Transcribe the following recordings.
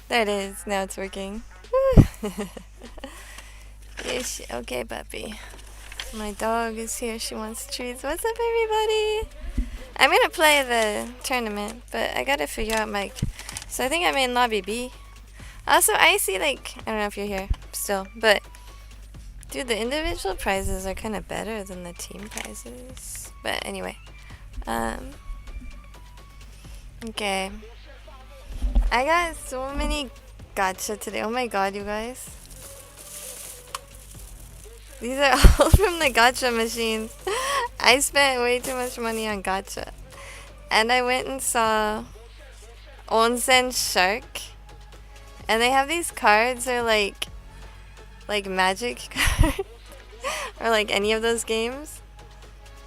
There it is. Now it's working. Yes, okay, puppy. My dog is here. She wants treats. What's up, everybody? I'm gonna play the tournament, but I gotta figure out my... So I think I'm in lobby B. Also, I see, like... I don't know if you're here still, but... Dude, the individual prizes are kind of better than the team prizes. But anyway. Okay. I got so many gacha today. Oh my god, you guys. These are all from the gacha machines. I spent way too much money on gacha. And I went and saw Onsen Shark. And they have these cards. They're like magic cards. Or like any of those games.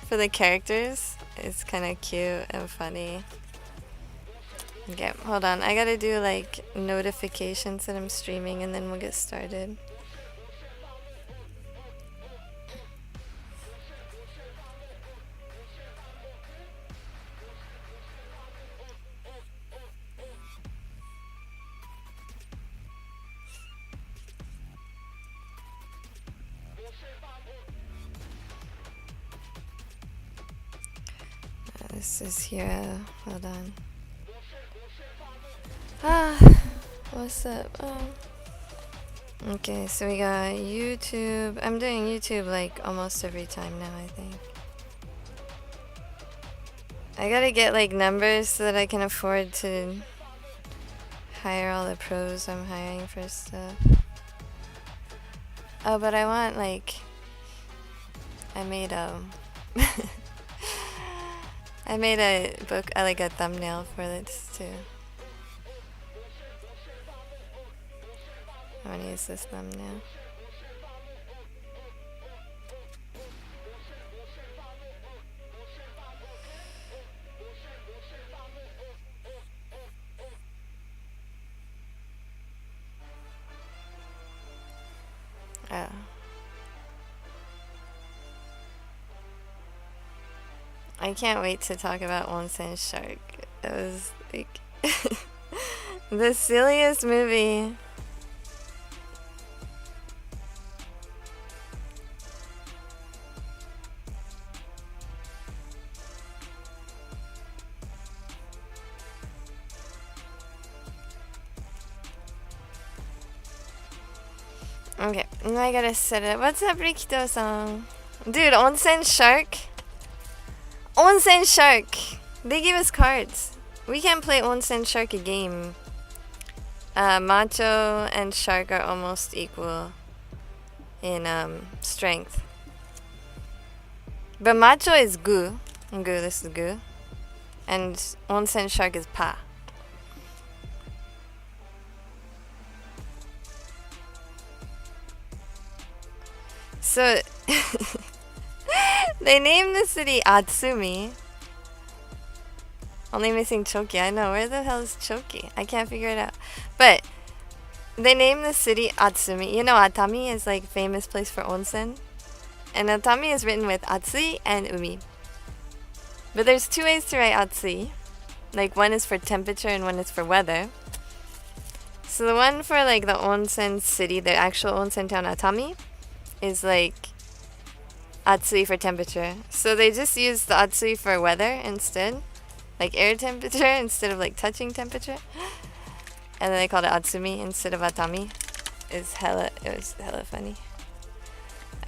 For the characters. It's kind of cute and funny. Okay, hold on. I gotta do like notifications that I'm streaming and then we'll get started. This is here. Hold on. What's up? Okay, so we got YouTube. I'm doing YouTube like almost every time now, I think. I gotta get like numbers so that I can afford to hire all the pros I'm hiring for stuff. Oh, but I want like... I made I made a book, like a thumbnail for this too. I want to use this thumbnail. Oh. I can't wait to talk about Onsen Shark. It was like the silliest movie. Okay, now I gotta set it up. What's up, Rikito-san? Dude, Onsen Shark? Onsen Shark! They gave us cards. We can play Onsen Shark a game. Macho and Shark are almost equal in strength. But Macho is Gu. Gu, this is Gu. And Onsen Shark is Pa. So, they named the city Atsumi. Only missing Choki. I know, where the hell is Choki? I can't figure it out. But, they named the city Atsumi. You know, Atami is like famous place for onsen. And Atami is written with Atsui and Umi. But there's two ways to write Atsui. Like, one is for temperature and one is for weather. So the one for like the onsen city, the actual onsen town Atami, is like Atsui for temperature. So they just use the Atsui for weather instead. Like air temperature instead of like touching temperature. And then they called it Atsumi instead of Atami. It was hella funny.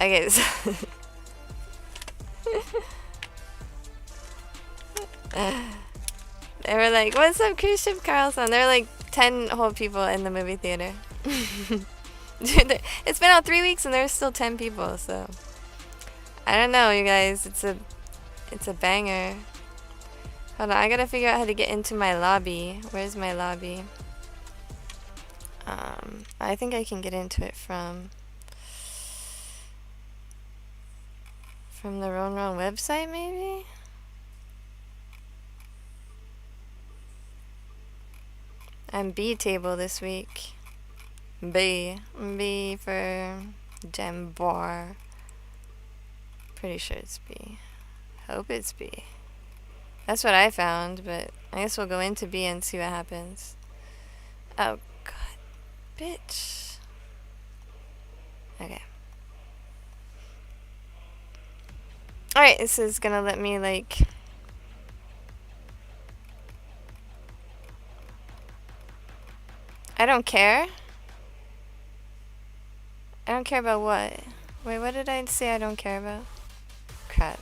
Okay, so they were like, what's up, cruise ship Carlson? There were like 10 whole people in the movie theater. Dude, it's been out 3 weeks and there's still 10 people, so I don't know, you guys. It's a banger. Hold on, I gotta figure out how to get into my lobby. Where's my lobby? I think I can get into it from the Ron website, maybe? I'm B table this week. B for gem bar. Pretty sure it's B. Hope it's B. That's what I found, but I guess we'll go into B and see what happens. Oh god, Bitch. Okay. Alright, this is gonna let me, like... I don't care. I don't care about what? Wait, what did I say I don't care about? Crap.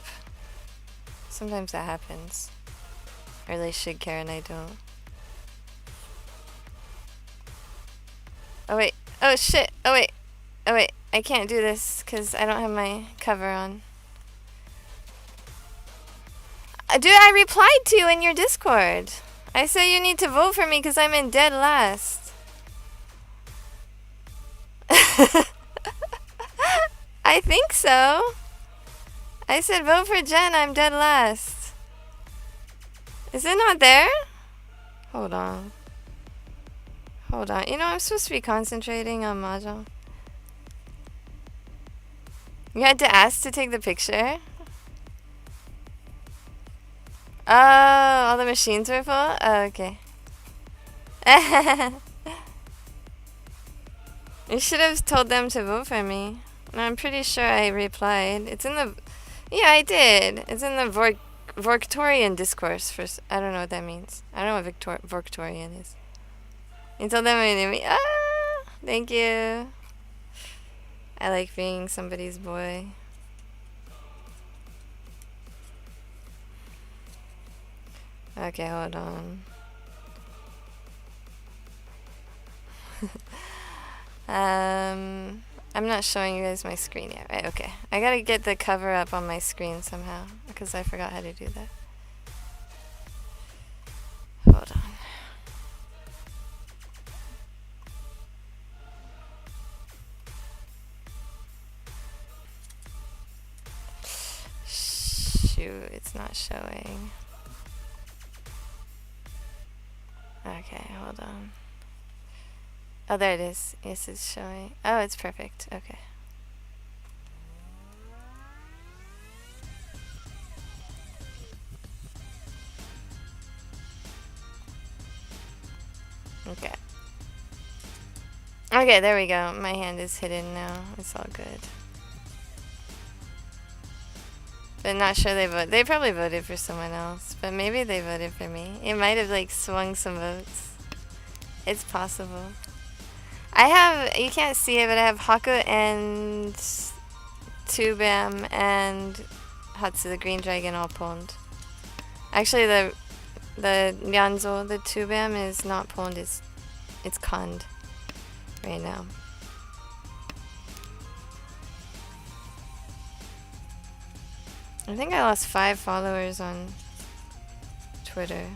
Sometimes that happens. I really should care and I don't. Oh wait. Oh shit. Oh wait. Oh wait. I can't do this because I don't have my cover on. Dude, I replied to you in your Discord. I said you need to vote for me because I'm in dead last. I think so. I said vote for Jen, I'm dead last. Is it not there? Hold on. Hold on. You know, I'm supposed to be concentrating on Mahjong. You had to ask to take the picture? Oh, all the machines were full? Oh, okay. You should have told them to vote for me. No, I'm pretty sure I replied. It's in the... Yeah, I did. It's in the Vorktorian discourse. I don't know what that means. I don't know what Vorktorian is. You told them I knew me. Ah! Thank you. I like being somebody's boy. Okay, hold on. I'm not showing you guys my screen yet, right? Okay. I gotta get the cover up on my screen somehow, because I forgot how to do that. Hold on. Shoot, it's not showing. Okay, hold on. Oh, there it is. Yes, it's showing. Oh, it's perfect. Okay. Okay. Okay, there we go. My hand is hidden now. It's all good. But not sure they voted. They probably voted for someone else. But maybe they voted for me. It might have, like, swung some votes. It's possible. I have... You can't see it, but I have Haku and... Tubam and... Hatsu, the green dragon, all pawned. Actually, the Nyanzo, the Tubam, is not pawned. It's conned. Right now. I think I lost 5 followers on Twitter.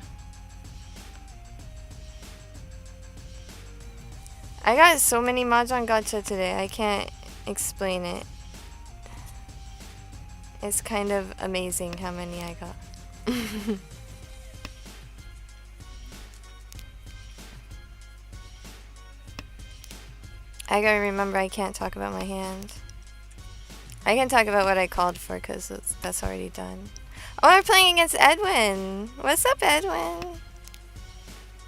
I got so many Mahjong Gacha today, I can't explain it. It's kind of amazing how many I got. I gotta remember I can't talk about my hand. I can talk about what I called for because that's already done. Oh, we're playing against Edwin. What's up, Edwin?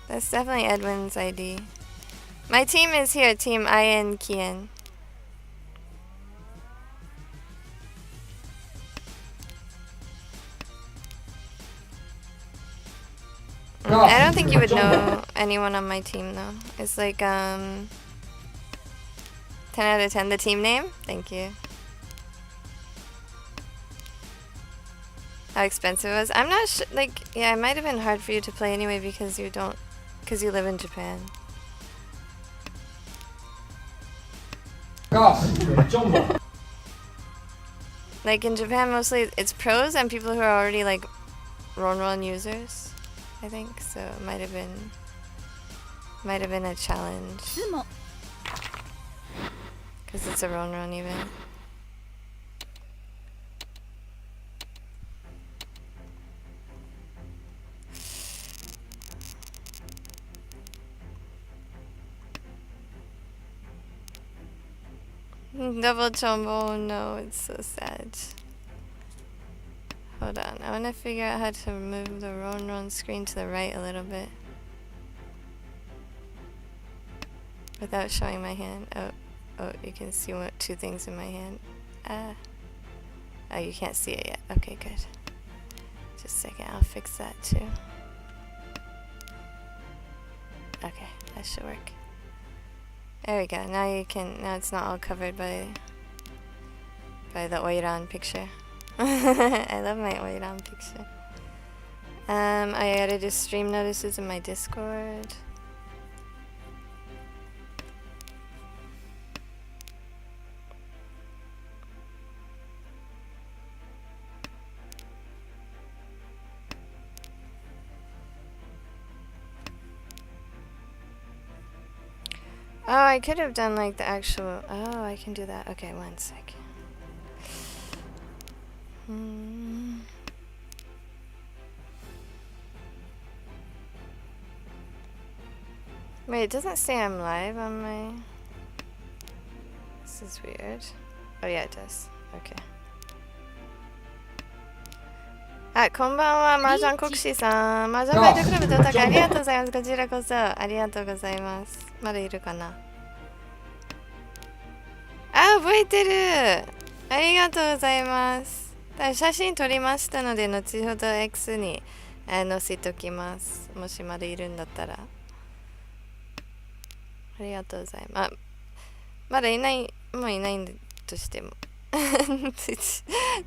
That's definitely Edwin's ID. My team is here, Team Ian Kian. I don't think you would know anyone on my team though. It's like 10 out of 10 the team name. Thank you. How expensive it was? I'm not sure. Like, yeah, it might have been hard for you to play anyway because you live in Japan. Like in Japan, mostly it's pros and people who are already like Ronron users, I think. So it might have been a challenge because it's a Ronron even. Double jumbo, no, it's so sad. Hold on, I want to figure out how to move the Ronron screen to the right a little bit. without showing my hand. Oh, you can see two things in my hand. Oh, you can't see it yet. Okay, good. Just a second, I'll fix that too. Okay, that should work. There we go. Now it's not all covered by the Oiran picture. I love my Oiran picture. I added a stream notices in my Discord. Oh, I could have done like the actual... Oh, I can do that. Okay, one sec. Wait, it doesn't say I'm live on my... This is weird. Oh yeah, it does. Okay. あ、こんばんは、麻雀国士さん。麻雀ファイトクラブでおたかありがとうございます。こちらこそありがとうございます。まだいるかな。あ、覚えてる。ありがとうございます。写真撮りましたので、後ほど X に載せときます。もしまだいるんだったら。ありがとうございます。まだいない、もういないとしても。とりあ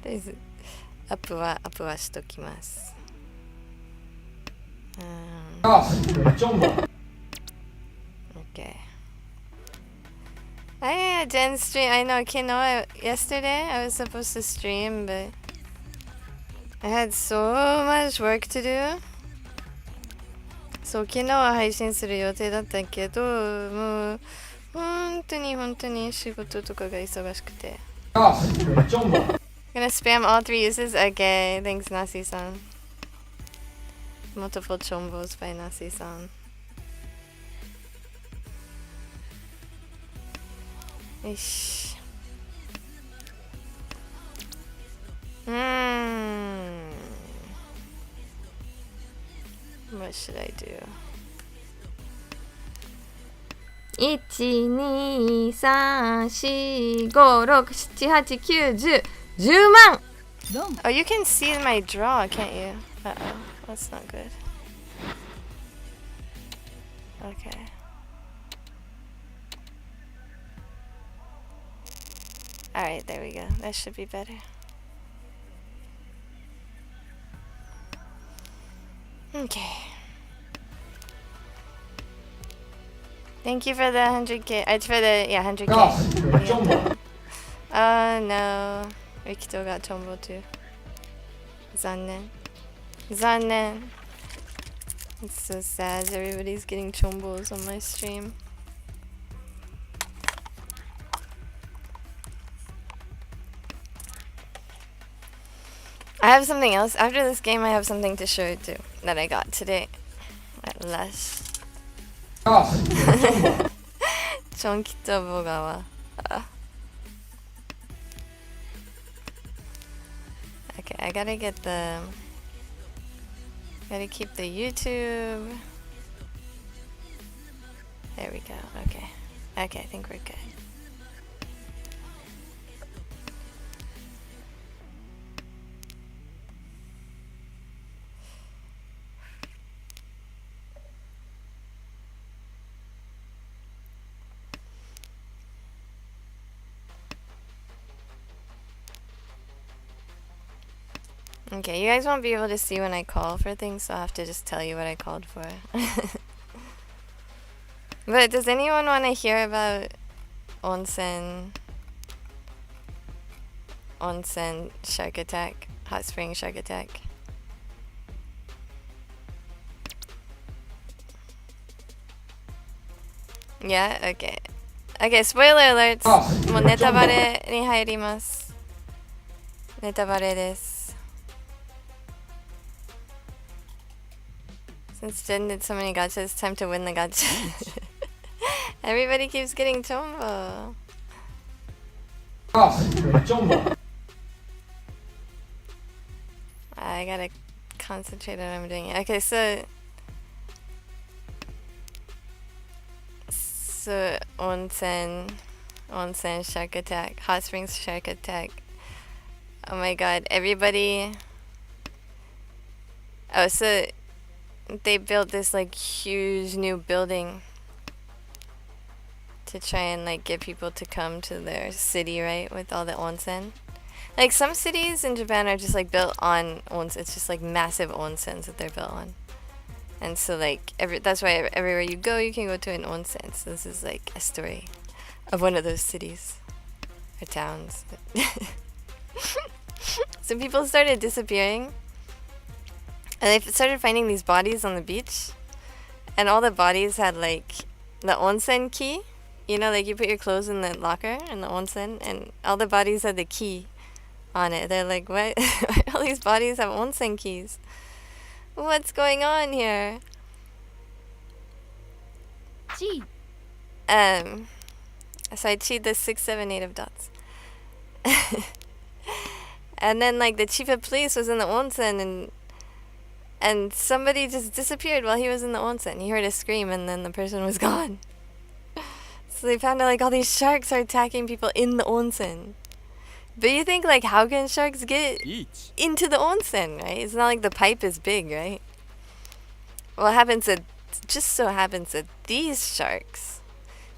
えず。アップはしときます。Okay. I didn't stream. I know. Yesterday I was supposed to stream, but I had so much work to do. そう、昨日は配信する予定だったけど、もう本当に仕事とかが忙しくて。Gonna spam all 3 uses? Okay, thanks Nasi-san. Multiple chombos by Nasi-san. Ish. What should I do? 1,2,3,4,5,6,7,8,9,10 10万! Oh, you can see my draw, can't you? Uh-oh, that's not good. Okay. Alright, there we go. That should be better. Okay. Thank you for the 100k. It's for the, 100k. Oh no. Rikito got chombo too. Zannen. It's so sad. Everybody's getting chombos on my stream. I have something else. After this game, I have something to show you too that I got today at Lush. Chonkito Bogawa. Okay, I gotta get gotta keep the YouTube. There we go. Okay, I think we're good. Okay, you guys won't be able to see when I call for things, so I'll have to just tell you what I called for. But does anyone want to hear about onsen shark attack, hot spring shark attack? Yeah, okay. Okay, spoiler alerts. もうネタバレに入ります。ネタバレです。Since Jen did so many gachas, it's time to win the gacha. Everybody keeps getting chombo. I gotta concentrate on what I'm doing. Okay, so So onsen shark attack, hot springs shark attack. Oh my god, everybody. Oh, so they built this like huge new building to try and like get people to come to their city, right? With all the onsen. Like some cities in Japan are just like built on onsen. It's just like massive onsens that they're built on. And so like that's why everywhere you can go to an onsen. So this is like a story of one of those cities or towns. So people started disappearing. And they started finding these bodies on the beach. And all the bodies had like the onsen key. You know, like you put your clothes in the locker in the onsen. And all the bodies had the key on it. They're like, what? All these bodies have onsen keys. What's going on here? Chi. So I cheat the 6, 7, 8 of dots. And then like the chief of police was in the onsen and somebody just disappeared while he was in the onsen. He heard a scream and then the person was gone. So they found out like all these sharks are attacking people in the onsen. But you think like how can sharks get into the onsen, right? It's not like the pipe is big, right? Well, just so happens that these sharks,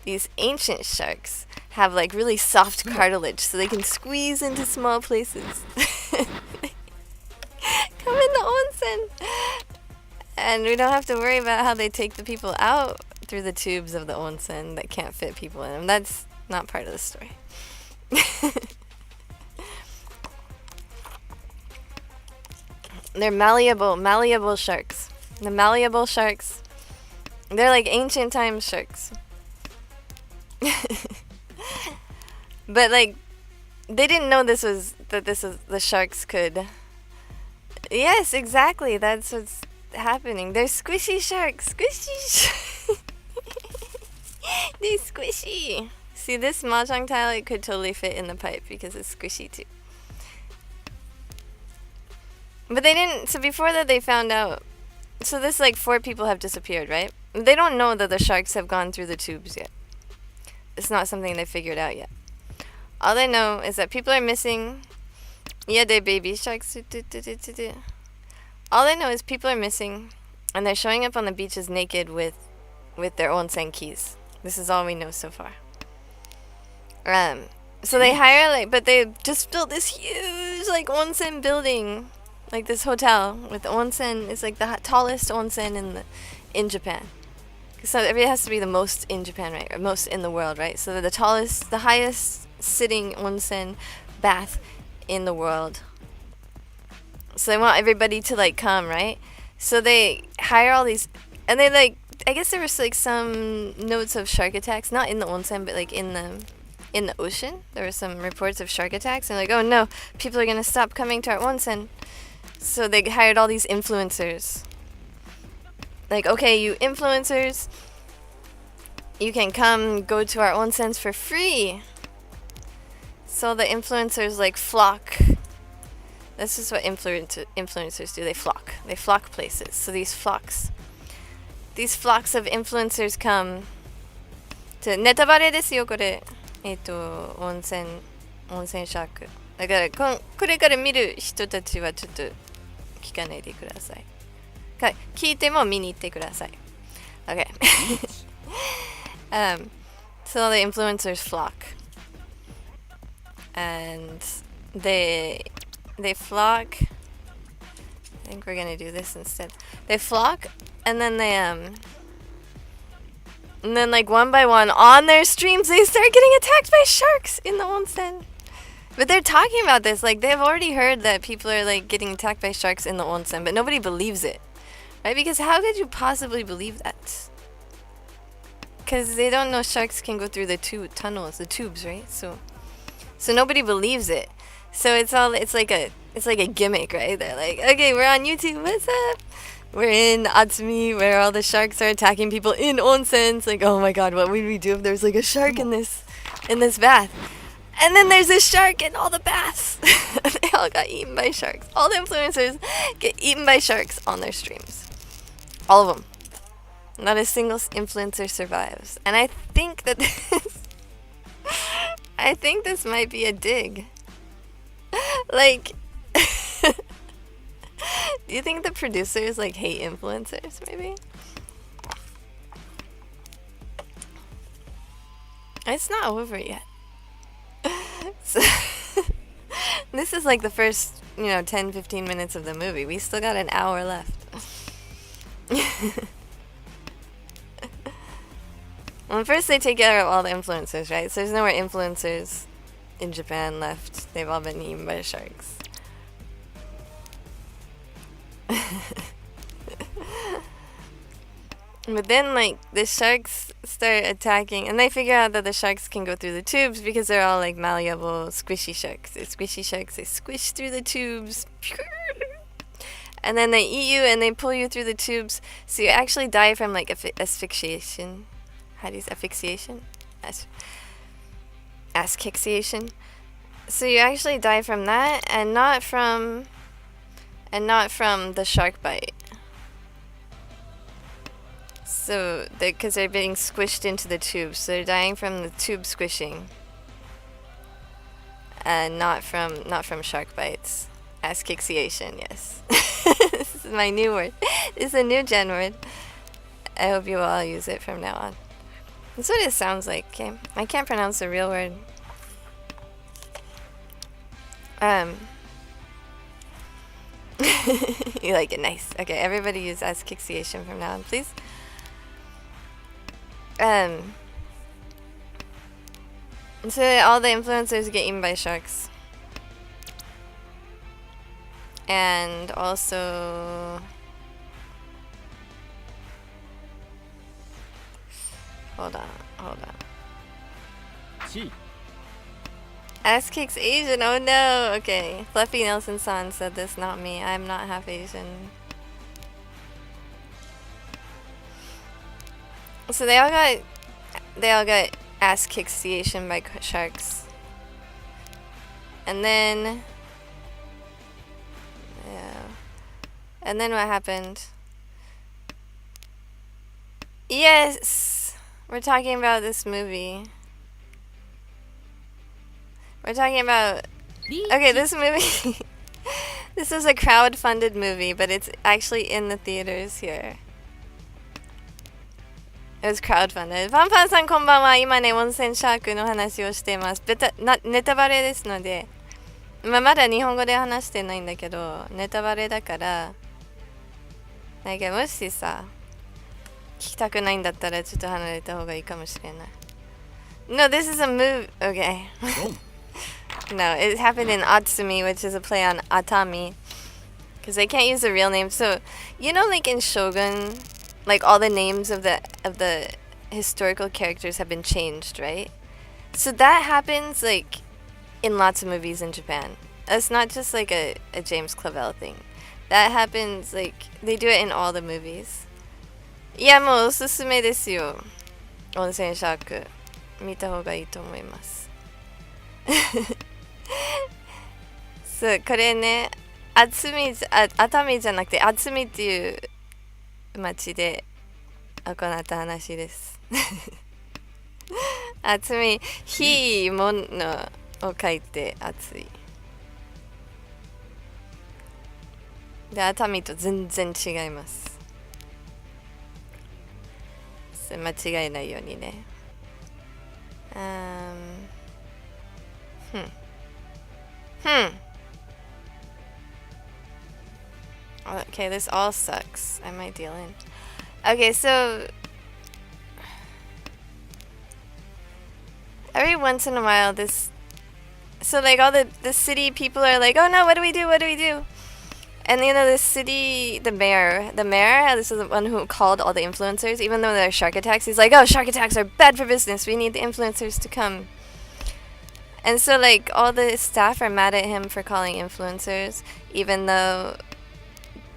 these ancient sharks, have like really soft cartilage so they can squeeze into small places. Come in the onsen. And we don't have to worry about how they take the people out through the tubes of the onsen that can't fit people in them. That's not part of the story. They're malleable sharks. The malleable sharks, they're like ancient times sharks. But like, they didn't know that the sharks could. Yes, exactly. That's what's happening. They're squishy sharks. Squishy. They're squishy. See this mahjong tile? It could totally fit in the pipe because it's squishy too. But they didn't. So before that, they found out. So this like 4 people have disappeared, right? They don't know that the sharks have gone through the tubes yet. It's not something they figured out yet. All they know is that people are missing. Yeah, they're baby sharks. All they know is people are missing, and they're showing up on the beaches naked with their onsen keys. This is all we know so far. So they hire but they just built this huge like onsen building, like this hotel with onsen. It's like the tallest onsen in Japan. So it has to be the most in Japan, right? Or most in the world, right? So the highest sitting onsen bath in the world. So they want everybody to like come, right? So they hire all these, and they like, I guess there was like some notes of shark attacks, not in the onsen, but like in the ocean. There were some reports of shark attacks, and like, oh no, people are gonna stop coming to our onsen. So they hired all these influencers. Like, okay, you influencers, you can come go to our onsens for free. So the influencers like flock. This is what influencers do. They flock places. So these flocks of influencers come to ネタバレですよこれ。温泉シャーク。だからこれから見る人たちはちょっと聞かないでください。聞いても見に行ってください。Okay. So the influencers flock. And they flock. I think we're gonna do this instead. They flock, and then and then like one by one on their streams they start getting attacked by sharks in the onsen. But they're talking about this like they've already heard that people are like getting attacked by sharks in the onsen, but nobody believes it, right? Because how could you possibly believe that? Because they don't know sharks can go through the tubes, right? So nobody believes it. So it's like a gimmick, right? They're like, okay, we're on YouTube. What's up? We're in Atsumi, where all the sharks are attacking people in onsen. It's like, oh my god, what would we do if there's like a shark in this bath? And then there's this shark in all the baths. They all got eaten by sharks. All the influencers get eaten by sharks on their streams. All of them. Not a single influencer survives. And I think that I think this might be a dig. Like, do you think the producers like hate influencers? Maybe. It's not over yet. So this is like the first, 10-15 minutes of the movie. We still got an hour left. Well, first they take care of all the influencers, right? So there's no more influencers in Japan left. They've all been eaten by sharks. But then, like, the sharks start attacking, and they figure out that the sharks can go through the tubes because they're all, like, malleable, squishy sharks. They're squishy sharks. They squish through the tubes. And then they eat you, and they pull you through the tubes. So you actually die from, like, asphyxiation. How do you say asphyxiation? Asphyxiation. So you actually die from that, and not from the shark bite. So, because they're being squished into the tubes, so they're dying from the tube squishing, and not from shark bites. Asphyxiation, yes. This is my new word. This is a new gen word. I hope you will all use it from now on. That's what it sounds like. Okay, I can't pronounce the real word. You like it, nice. Okay, everybody use asphyxiation from now on, please. So all the influencers get eaten by sharks. And also... Hold on. Ass kicks Asian, oh no! Okay, Fluffy Nelson-san said this, not me. I'm not half Asian. So they all got ass kixiation by sharks. And then... Yeah. And then what happened? Yes! We're talking about this movie. We're talking about... Okay, this movie... This is a crowd-funded movie, but it's actually in the theaters here. It was crowdfunded. パンパンさんこんばんは。今ね、温泉シャークの話をしています。ネタバレですので、まだ日本語で話してないんだけど、ネタバレだから、なんかもしさ、聞きたくないんだったらちょっと離れた方がいいかもしれない。No, this is a movie. Okay. No, it happened in Atsumi, which is a play on Atami. Because they can't use the real name. So, like in Shogun, like all the names of the historical characters have been changed, right? So that happens like in lots of movies in Japan. It's not just like a James Clavell thing. That happens like they do it in all the movies. いやもうおすすめですよ。温泉シャーク見た方がいいと思います。そうこれね、熱海じゃなくて熱海っていう町で行った話です。熱海、火ものを書いて熱い。で、熱海と全然違います。間違えないようにね。Okay, this all sucks. I might deal in. Okay, so every once in a while so like all the city people are like, oh no, what do we do? And the city, the mayor, this is the one who called all the influencers, even though there are shark attacks, he's like, oh, shark attacks are bad for business, we need the influencers to come. And so like all the staff are mad at him for calling influencers, even though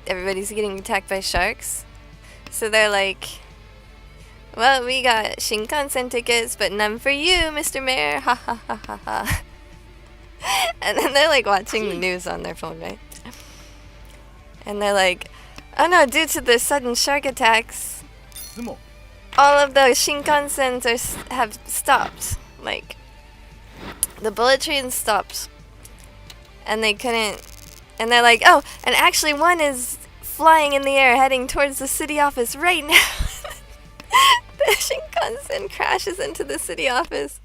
everybody's getting attacked by sharks. So they're like, well, we got Shinkansen tickets, but none for you, Mr. Mayor, ha ha ha ha ha. And then they're like watching the news on their phone, right? And they're like, oh no, due to the sudden shark attacks, all of the Shinkansens have stopped. Like, the bullet train stopped. And they couldn't... And they're like, oh, and actually one is flying in the air heading towards the city office right now. The Shinkansen crashes into the city office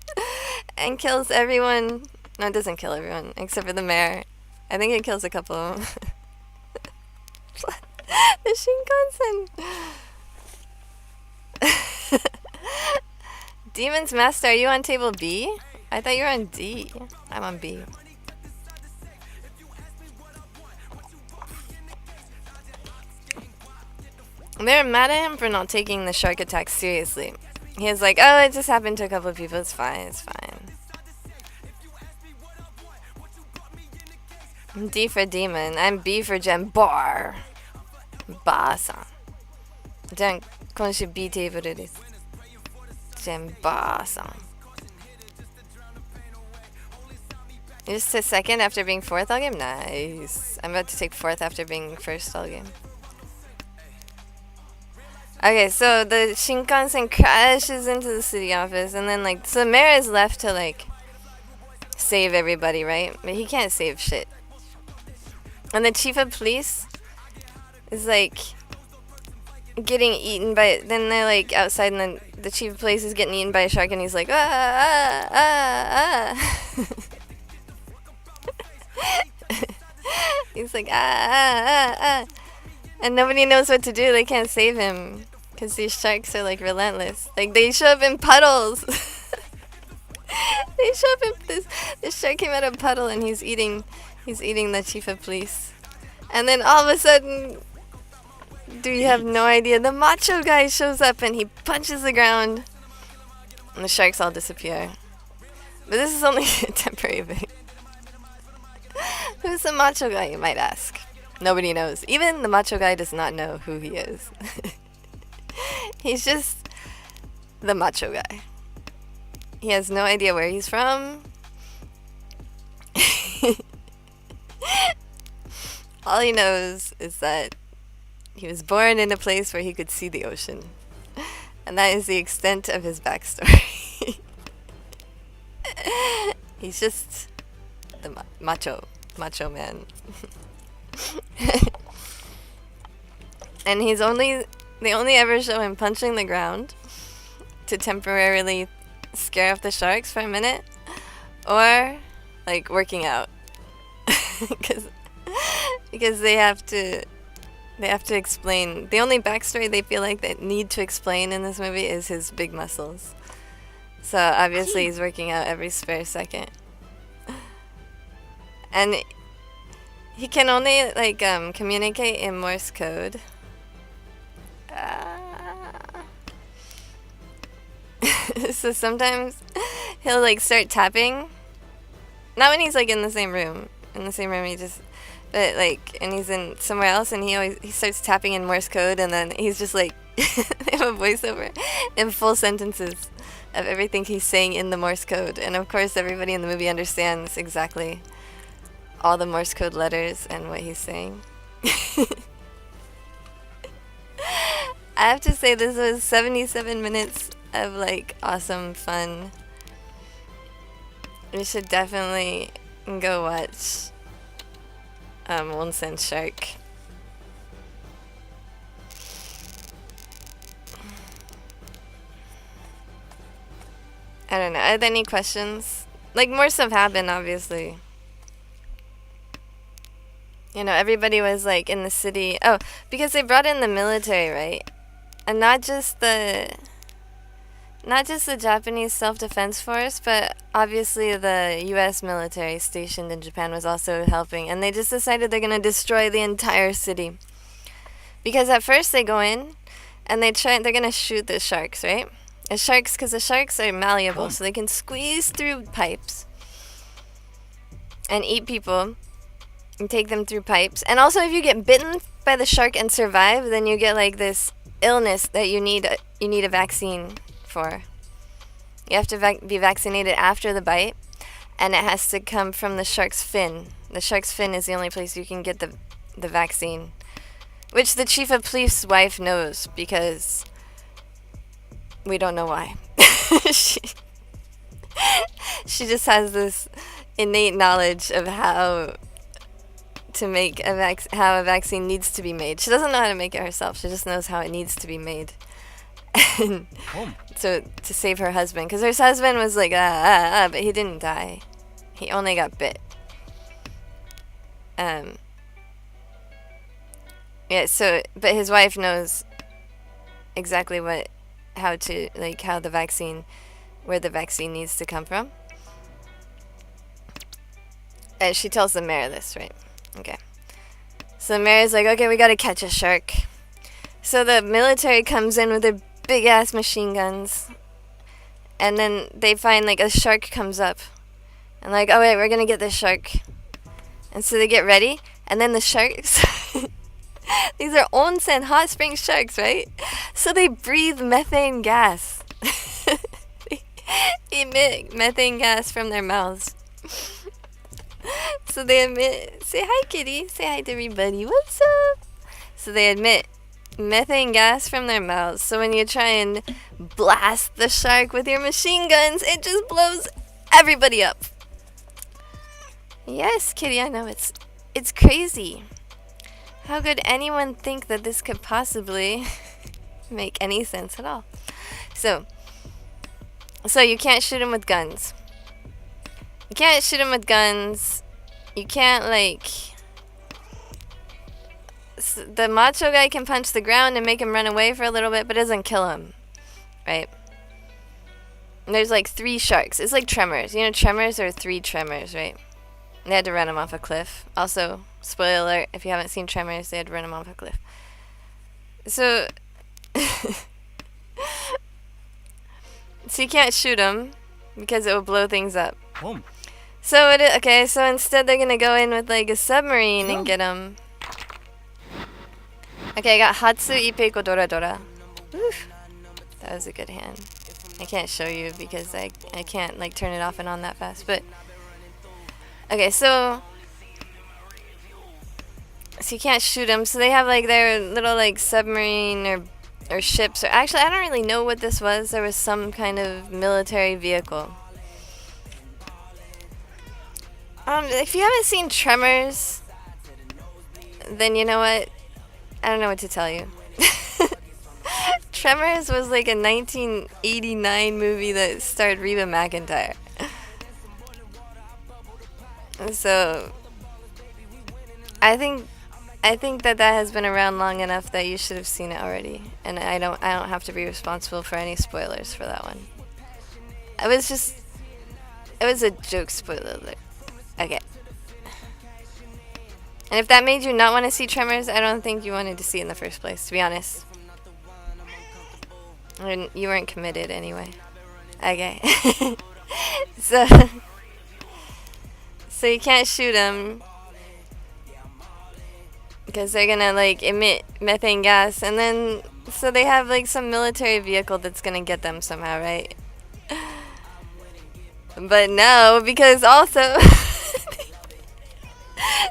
and kills everyone. No, it doesn't kill everyone, except for the mayor. I think it kills a couple of them. The Shinkansen. Demon's Master, are you on table B? I thought you were on D. I'm on B. They're mad at him for not taking the shark attack seriously. He was like, oh, it just happened to a couple of people. It's fine, it's fine. I'm D for demon. I'm B for Gembar. Ba-san. じゃん、今週 B テーブルです。Gembar-san. Just a second after being fourth all game? Nice. I'm about to take fourth after being first all game. Okay, so the Shinkansen crashes into the city office, and then, like, so the mayor is left to, like, save everybody, right? But he can't save shit. And the chief of police is, like, getting eaten by... Then they're, like, outside, and then the chief of police is getting eaten by a shark, and he's like, ah. He's like, ah. And nobody knows what to do. They can't save him. Because these sharks are, like, relentless. Like, they show up in puddles. They show up in... This shark came out of a puddle, and he's eating the chief of police. And then all of a sudden... Do you have no idea? The macho guy shows up, and he punches the ground. And the sharks all disappear. But this is only a temporary thing. Who's the macho guy, you might ask? Nobody knows. Even the macho guy does not know who he is. He's just the macho guy. He has no idea where he's from. All he knows is that he was born in a place where he could see the ocean. And that is the extent of his backstory. He's just the macho man. And they only ever show him punching the ground to temporarily scare off the sharks for a minute, or like working out. because they have to explain. The only backstory they feel like they need to explain in this movie is his big muscles. So obviously he's working out every spare second. And he can only, like, communicate in Morse code. So sometimes he'll, like, start tapping. Not when he's, like, in the same room. In the same room, but, like, and he's in somewhere else, and he starts tapping in Morse code, and then he's just, like, they have a voiceover in full sentences of everything he's saying in the Morse code. And, of course, everybody in the movie understands exactly all the Morse code letters and what he's saying. I have to say, this was 77 minutes of, like, awesome fun. You should definitely go watch Onsen Shark. I don't know. Are there any questions? Like, more stuff happened, obviously. You know, everybody was, like, in the city. Oh, because they brought in the military, right? And not just the Japanese self-defense force, but obviously the U.S. military stationed in Japan was also helping. And they just decided they're going to destroy the entire city. Because at first they go in, and they're going to shoot the sharks, right? Because the sharks are malleable, so they can squeeze through pipes and eat people and take them through pipes. And also, if you get bitten by the shark and survive, then you get, like, this illness that you need a vaccine for. You have to be vaccinated after the bite, and it has to come from the shark's fin. The shark's fin is the only place you can get the vaccine, which the chief of police's wife knows, because We don't know why. she, she just has this innate knowledge of how to make how a vaccine needs to be made. She doesn't know how to make it herself. She just knows how it needs to be made. And so to save her husband, because her husband was like but he didn't die. He only got bit. Yeah. So, but his wife knows exactly how the vaccine, where the vaccine needs to come from. And she tells the mayor this, right? Okay. So the mayor's like, okay, we gotta catch a shark. So the military comes in with their big ass machine guns. And then they find like a shark comes up. And like, oh wait, we're gonna get this shark. And so they get ready. And then the sharks, these are onsen hot spring sharks, right? So they breathe methane gas. They emit methane gas from their mouths. So they emit, say hi kitty, say hi to everybody, what's up? So they emit methane gas from their mouths. So when you try and blast the shark with your machine guns, it just blows everybody up. Yes, kitty, I know, it's crazy. How could anyone think that this could possibly make any sense at all? So you can't shoot him with guns. You can't shoot him with guns. You can't, like... The macho guy can punch the ground and make him run away for a little bit, but it doesn't kill him. Right? And there's, like, 3 sharks. It's like tremors. You know, tremors are 3 tremors, right? They had to run him off a cliff. Also, spoiler alert, if you haven't seen Tremors, they had to run him off a cliff. So... so you can't shoot him, because it will blow things up. So so instead they're gonna go in with like a submarine and get him. Okay, I got Hatsu Ipeiko Dora Dora. Oof. That was a good hand. I can't show you because I can't like turn it off and on that fast, but okay, so you can't shoot them. So they have like their little like submarine or ships, or actually I don't really know what this was. There was some kind of military vehicle. If you haven't seen Tremors, then you know what? I don't know what to tell you. Tremors was like a 1989 movie that starred Reba McEntire. So I think that has been around long enough that you should have seen it already, and I don't have to be responsible for any spoilers for that one. It was a joke spoiler alert. Okay. And if that made you not want to see Tremors, I don't think you wanted to see it in the first place, to be honest. And you weren't committed anyway. Okay. So you can't shoot them because they're gonna like emit methane gas, and then so they have like some military vehicle that's gonna get them somehow, right? But no, because also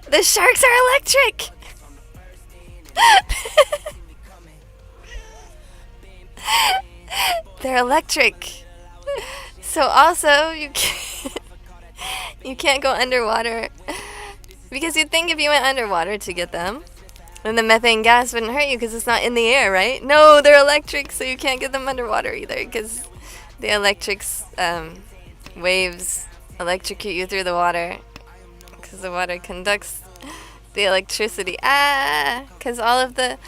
the sharks are electric. They're electric. So also you can't go underwater, because you'd think if you went underwater to get them, then the methane gas wouldn't hurt you because it's not in the air, right? No, they're electric, so you can't get them underwater either because the waves electrocute you through the water because the water conducts the electricity. Because all the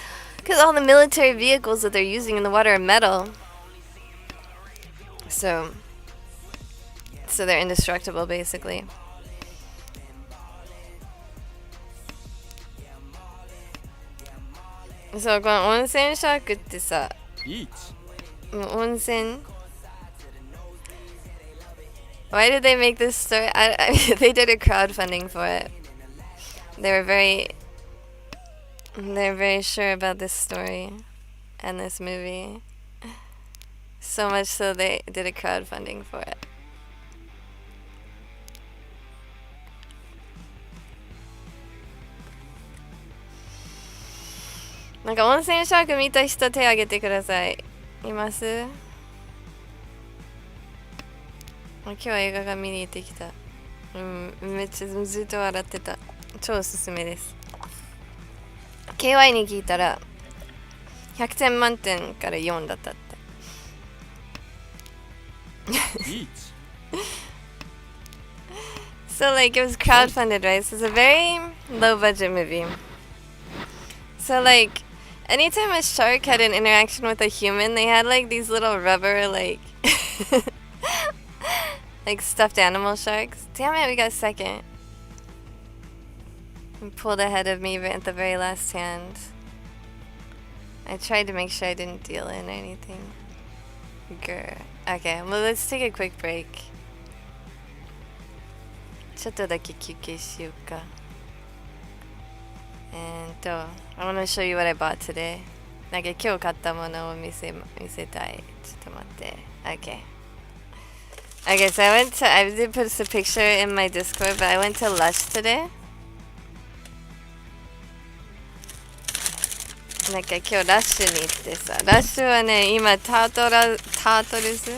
military vehicles that they're using in the water are metal. So they're indestructible, basically. So, この温泉シャークってさ、温泉 Why did they make this story? They did a crowdfunding for it. They're very sure about this story and this movie. So much so they did a crowdfunding for it. Like, 温泉シャーク見た人手挙げてください。います？今日は映画が見に行ってきた。めっちゃずっと笑ってた。超おすすめです。KY に聞いたら100点満点から4だったって。So like it was crowdfunded, right? So it's a very low budget movie. So like anytime a shark had an interaction with a human, they had like these little rubber like like stuffed animal sharks. Damn it, we got second. He pulled ahead of me at the very last hand. I tried to make sure I didn't deal in or anything. Grr. Okay, well let's take a quick break. ちょっとだけ休憩しようか。I want to show you what I bought today. なんか今日買ったものを見せたい。ちょっと待って。Okay. Okay, so I did put a picture in my Discord, but I went to Lush today. なんか今日ラッシュに行ってさ、ラッシュはね、今タートルズ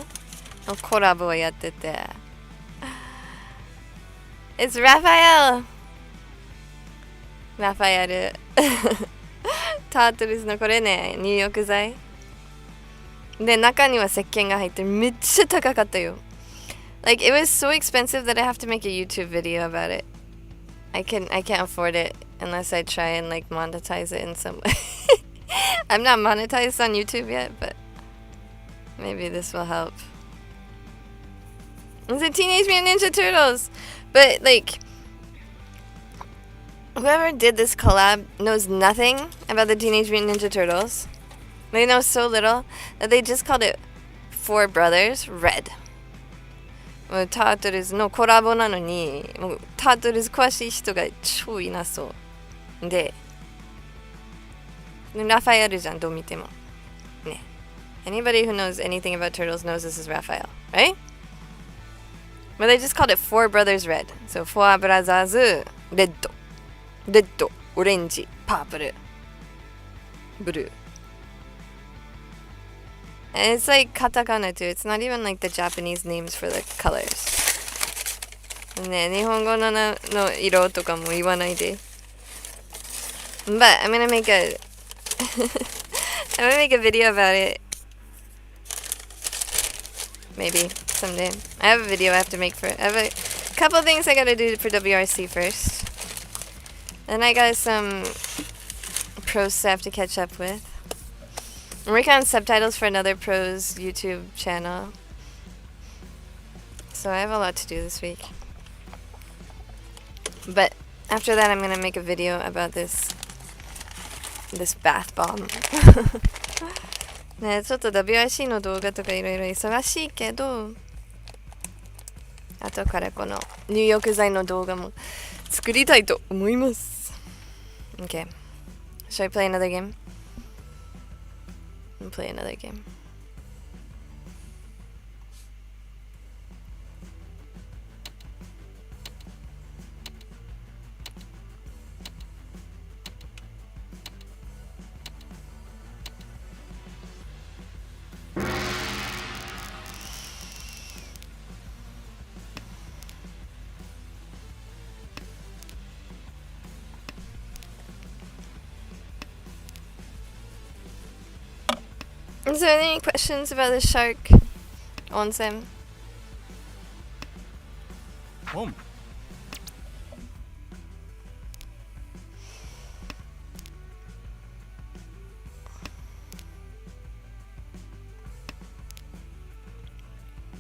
のコラボをやってて。It's Raphael! ラファエル。タートルズのこれね、入浴剤。で、中には石鹸が入ってめっちゃ高かったよ。Like, it was so expensive that I have to make a YouTube video about it. I can't afford it unless I try and like monetize it in some way. I'm not monetized on YouTube yet, but maybe this will help. It's a Teenage Mutant Ninja Turtles! But like, whoever did this collab knows nothing about the Teenage Mutant Ninja Turtles. They know so little that they just called it Four Brothers Red. タートルズのコラボなのに、もうタートルズ詳しい人が超いなそう。で、ラファエルじゃん、どう見ても。ね。Anybody who knows anything about turtles knows this is Raphael, right? But they just called it Four Brothers Red. So Four Brothers Red. Red, orange, purple, blue. And it's like katakana too. It's not even like the Japanese names for the colors. ね、日本語の色とかも言わないで。But I'm gonna make a I'm gonna make a video about it. Maybe someday. I have a video I have to make for it. I have a couple things I gotta do for WRC first. Then I got some pros stuff to catch up with. I'm working on subtitles for another pros YouTube channel. So I have a lot to do this week. But after that I'm gonna make a video about this bath bomb. ね、ちょっと WRC の動画とかいろいろ忙しいけど、後からこの入浴剤の動画も作りたいと思います。Okay. Should I play another game? I'll play another game. Is there any questions about the shark onsen?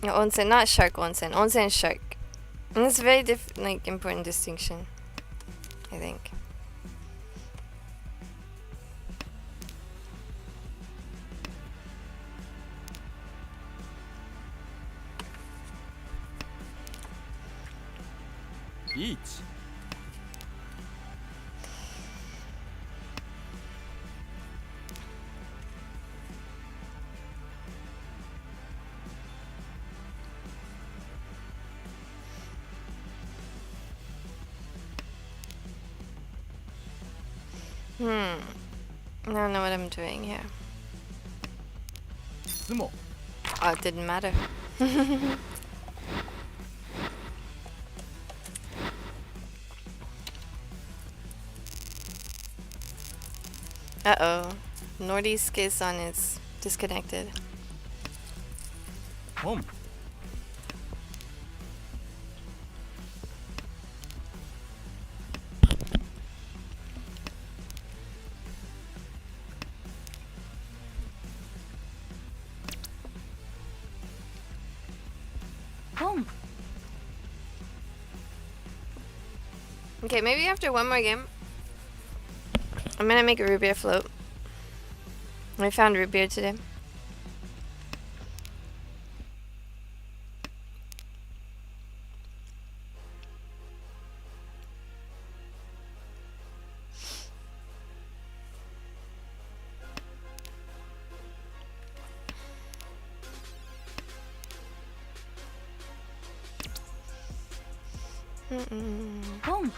No, onsen, not shark onsen. Onsen is shark. And it's a very important distinction, I think. Riichi. I don't know what I'm doing here. Sumo. Oh, it didn't matter. Uh-oh. Nordisk-san is disconnected. Home. Home. Okay, maybe after one more game, I'm gonna make a root beer float. I found root beer today. Home.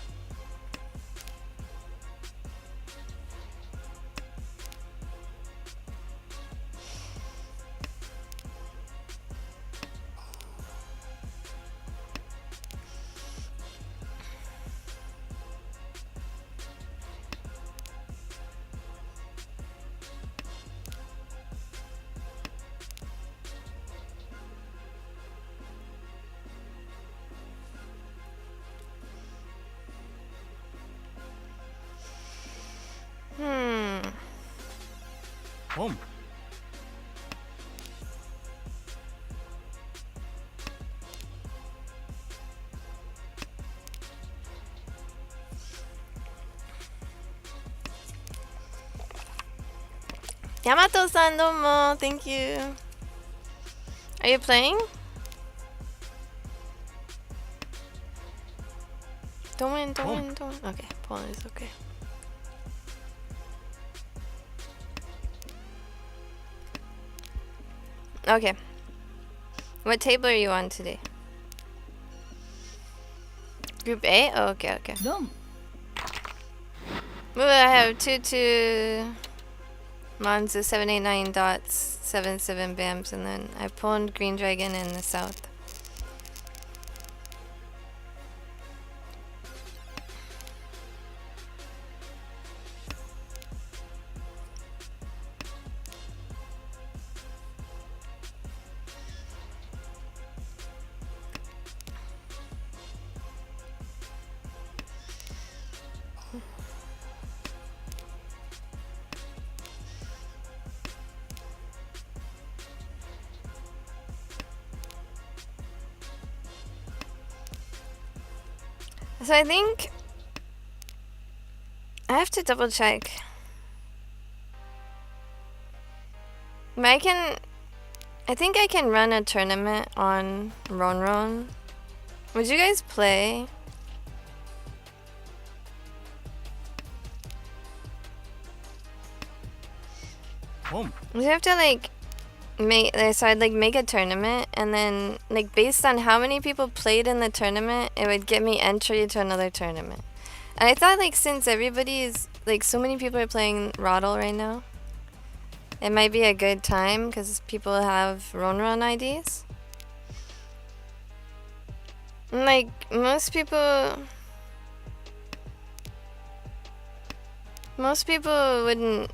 Home. Yamato-san, domo. Thank you. Are you playing? Don't win, don't win, don't win. Okay, Poland is okay. Okay. What table are you on today? Group A? Oh, okay, okay. Dom. Well, I have 2 Monza 789 dots, 77 bams, and then I pawned Green Dragon in the south. So I think I have to double check. But I think I can run a tournament on Ronron. Would you guys play? Home. We have to make I'd make a tournament, and then like based on how many people played in the tournament, it would get me entry to another tournament. And I thought like since everybody is like so many people are playing Roddle right now, it might be a good time because people have Ronron IDs. And, like most people wouldn't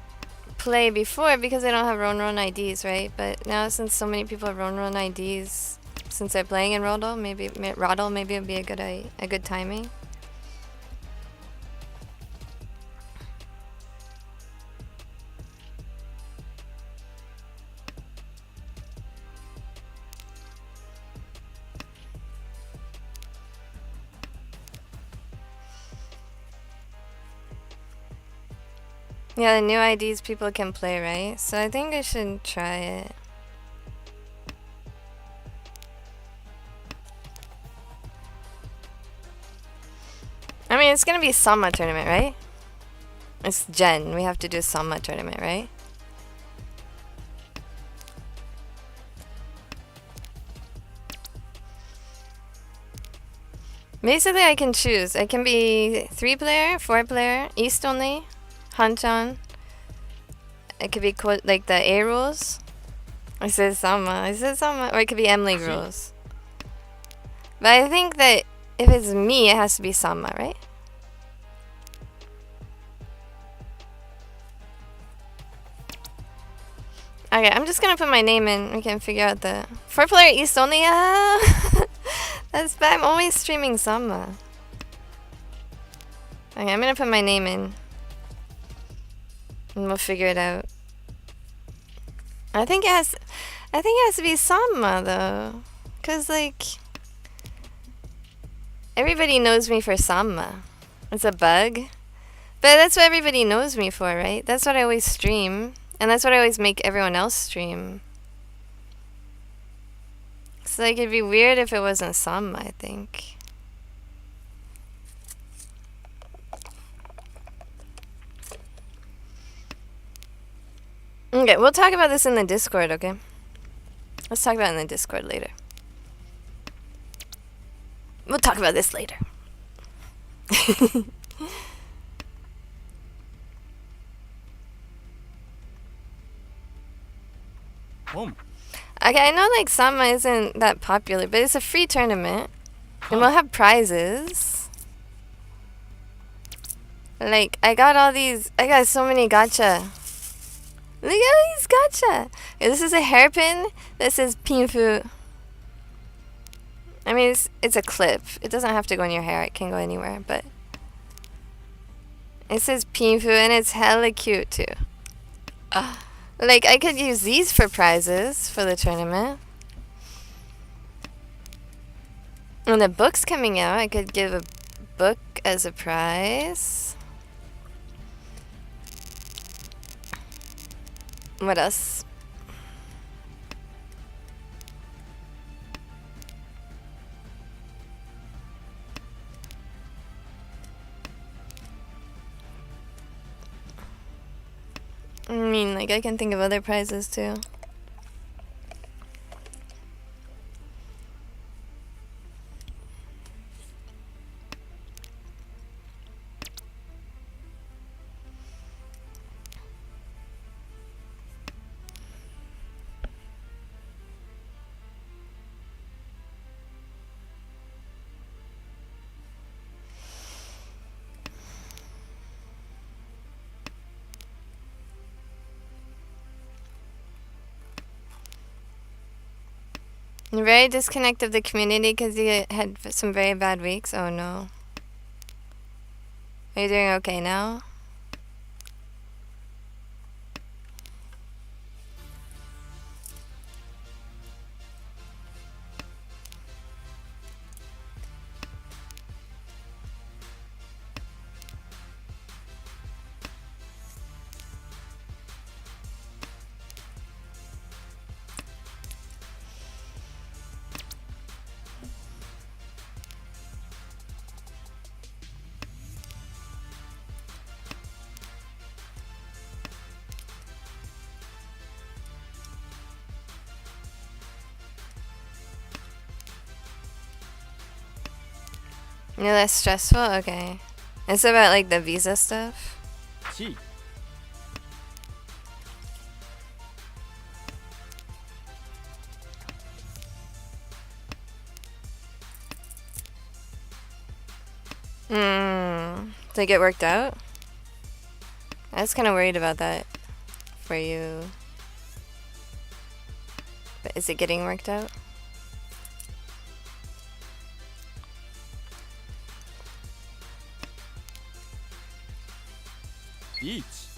play before because they don't have Ronron IDs, right? But now since so many people have Ronron IDs, since they're playing in Roddle, maybe it'd be a good timing. Yeah, the new IDs people can play, right? So I think I should try it. I mean, it's gonna be Sama tournament, right? It's Gen. We have to do Sama tournament, right? Basically, I can choose. I can be 3-player, 4-player, East only, Hanchan. It could be like the A rules. I said Sama. Or it could be M League rules. But I think that if it's me, it has to be Sama, right? Okay, I'm just gonna put my name in. We can figure out the 4-player East only. That's bad. I'm always streaming Sama. Okay, I'm gonna put my name in, and we'll figure it out. I think it has to be Sama though, cause like everybody knows me for Sama. It's a bug, but that's what everybody knows me for, right? That's what I always stream. And that's what I always make everyone else stream. So like it'd be weird if it wasn't Sama, I think. Okay, we'll talk about this in the Discord, okay? Let's talk about it in the Discord later. We'll talk about this later. Home. Okay, I know like Sama isn't that popular, but it's a free tournament. And we'll have prizes. Like, I got so many gacha. Look at these gacha. Okay, this is a hairpin that says Pinfu. I mean, it's a clip. It doesn't have to go in your hair. It can go anywhere, but it says Pinfu and it's hella cute too. Like, I could use these for prizes for the tournament. When the book's coming out, I could give a book as a prize. What else? I mean, like, I can think of other prizes too. You're very disconnected of the community because you had some very bad weeks? Oh no. Are you doing okay now? You're less stressful? Okay. It's about like the visa stuff? Chi. Did it get worked out? I was kind of worried about that for you. But is it getting worked out? Riichi.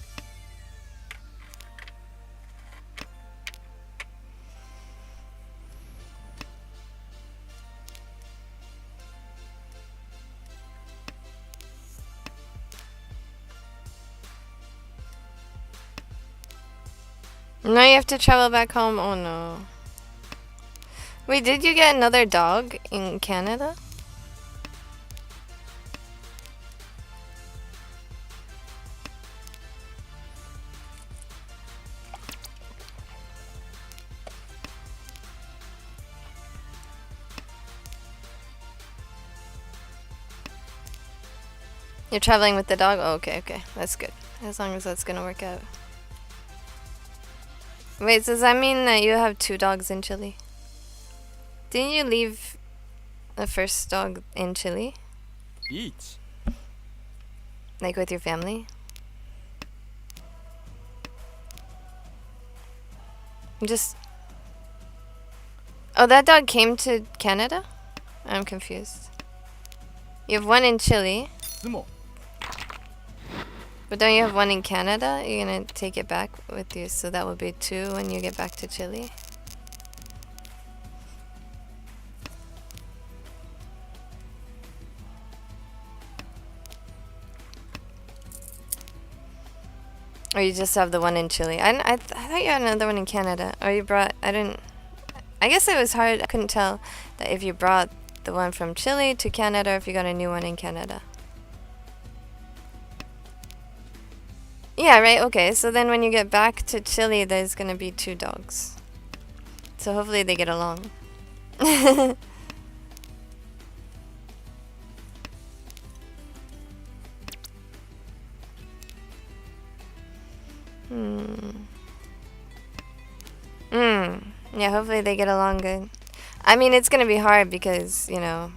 No, you have to travel back home? Oh no. Wait, did you get another dog in Canada? You're traveling with the dog? Oh, okay, okay. That's good. As long as that's gonna work out. Wait, does that mean that you have 2 dogs in Chile? Didn't you leave the first dog in Chile? Riichi. Like with your family? Just. Oh, that dog came to Canada? I'm confused. You have one in Chile, 質問 but don't you have one in Canada? You're gonna take it back with you, so that will be 2 when you get back to Chile. Or you just have the one in Chile. I thought you had another one in Canada. Or you brought... I didn't... I guess it was hard. I couldn't tell that if you brought the one from Chile to Canada or if you got a new one in Canada. Yeah, right. Okay. So then when you get back to Chile, there's going to be 2 dogs. So hopefully they get along. Yeah, hopefully they get along good. I mean, it's gonna be hard because, you know,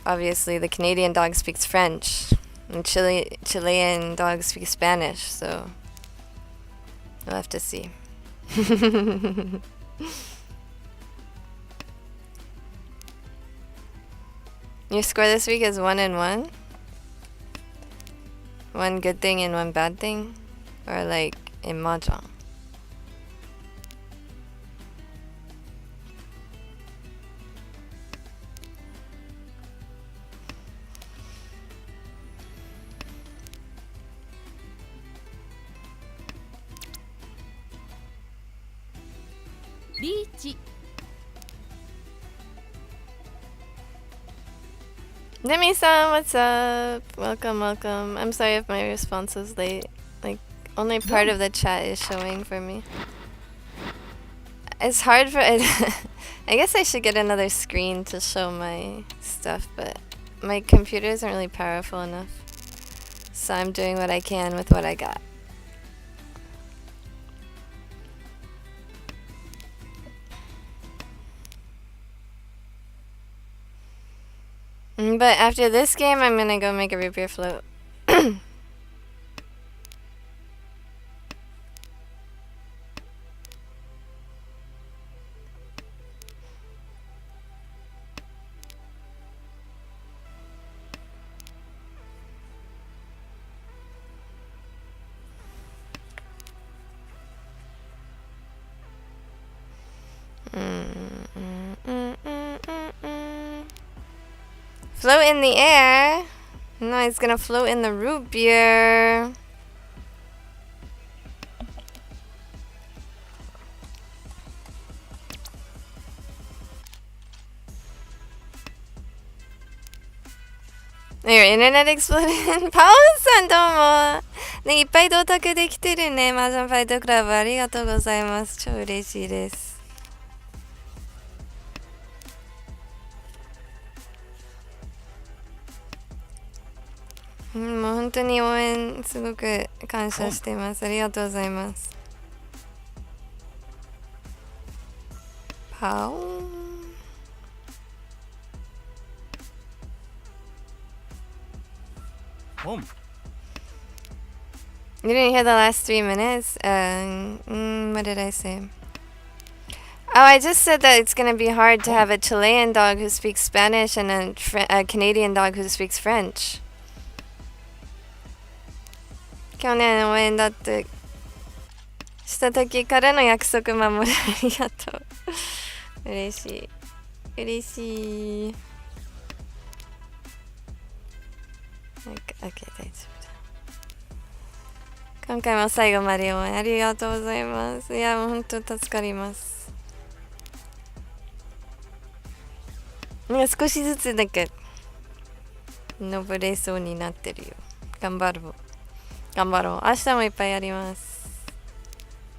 obviously the Canadian dog speaks French and Chilean dog speaks Spanish, so we'll have to see. Your score this week is 1 and 1? One good thing and one bad thing? Or like in Mahjong? Riichi. Demi-san, what's up? Welcome, welcome. I'm sorry if my response was late. Like, only part of the chat is showing for me. It's hard for it. I guess I should get another screen to show my stuff, but my computer isn't really powerful enough. So I'm doing what I can with what I got. But after this game, I'm gonna go make a root beer float. Float in the air. No, it's gonna float in the root beer. Your internet exploded? パオンさんどうもね、いっぱい同卓できてるね。マージャンファイトクラブありがとうございます。超嬉しいです。もう本当に応援すごく感謝しています。ありがとうございます。パオン。Home. You didn't hear the last 3 minutes? What did I say? Oh, I just said that it's going to be hard to have a Chilean dog who speaks Spanish and a Canadian dog who speaks French. 去年応援だってした時からの約束守る。ありがとう。嬉しい。嬉しい。OK、大丈夫だ。今回も最後まで応援ありがとうございます。いや、もう本当助かります。少しずつだけ登れそうになってるよ。頑張ろう。頑張ろう。明日もいっぱいやります。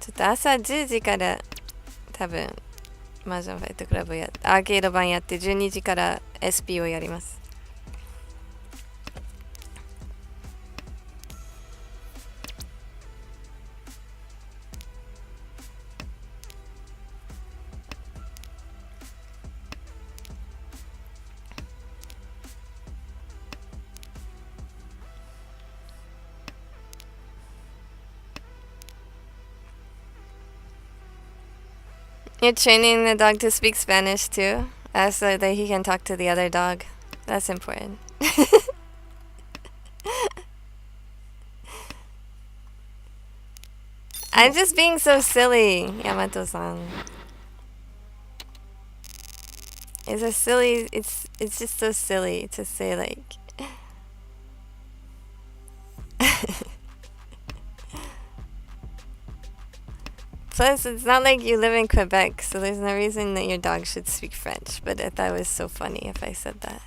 ちょっと朝10時から多分マージャンファイトクラブアーケード版やって12時から SP をやります。You're training the dog to speak Spanish too, so that he can talk to the other dog. That's important. I'm just being so silly, Yamato-san. It's a silly. It's just so silly to say like. Plus, it's not like you live in Quebec, so there's no reason that your dog should speak French. But I thought it was so funny if I said that.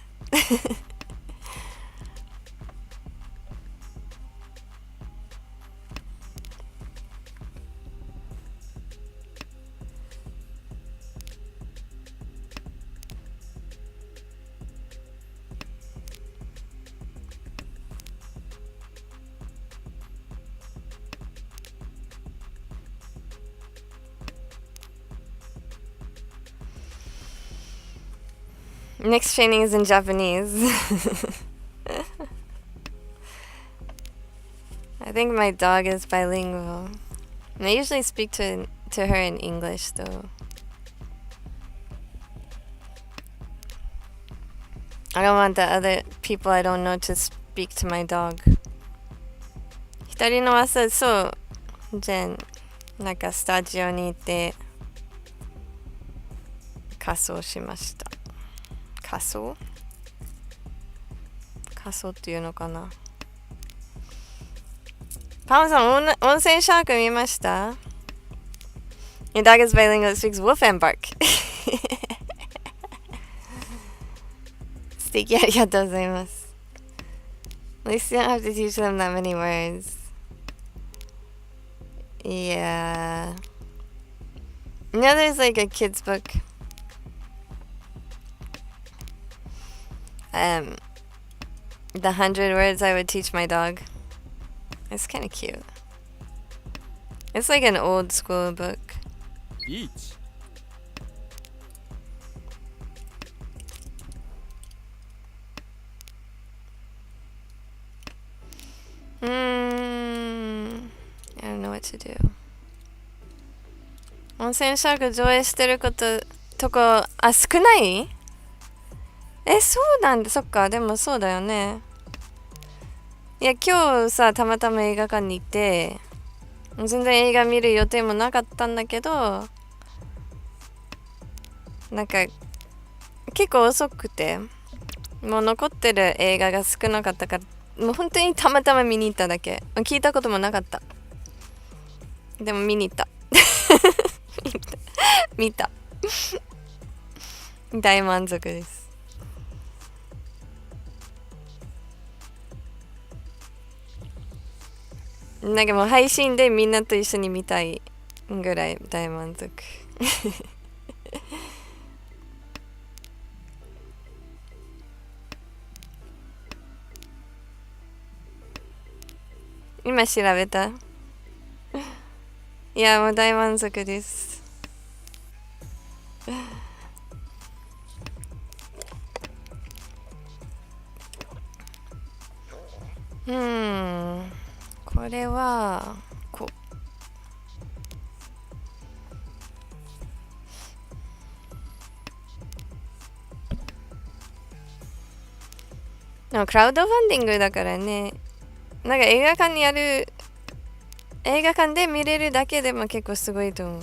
Next training is in Japanese. I think my dog is bilingual. And I usually speak to her in English though. I don't want the other people I don't know to speak to my dog. 光の朝、そう。じゃあ、なんかスタジオに行って仮装しました。仮装っていうのかな。パンさん、温泉シャーク見ました？ Your dog is bilingual, speaks wolf and bark. 素敵、ありがとうございます。At least you don't have to teach them that many words. Yeah. You know there's like a kid's book. The 100 words I would teach my dog. It's kind of cute. It's like an old school book. Riichi. I don't know what to do. 温泉シャーク上映してるとこ、少ない？そうなんだ。そっか。でもそうだよね。いや、今日さ、たまたま映画館に行って、全然映画見る予定もなかったんだけど、なんか、結構遅くて、もう残ってる映画が少なかったから、もう本当にたまたま見に行っただけ。聞いたこともなかった。でも見に行った。見た。大満足です。なんかもう配信でみんなと一緒に見たいぐらい大満足。今調べた？いやもう大満足です。これはこうでもクラウドファンディングだからね、なんか映画館で見れるだけでも結構すごいと思う。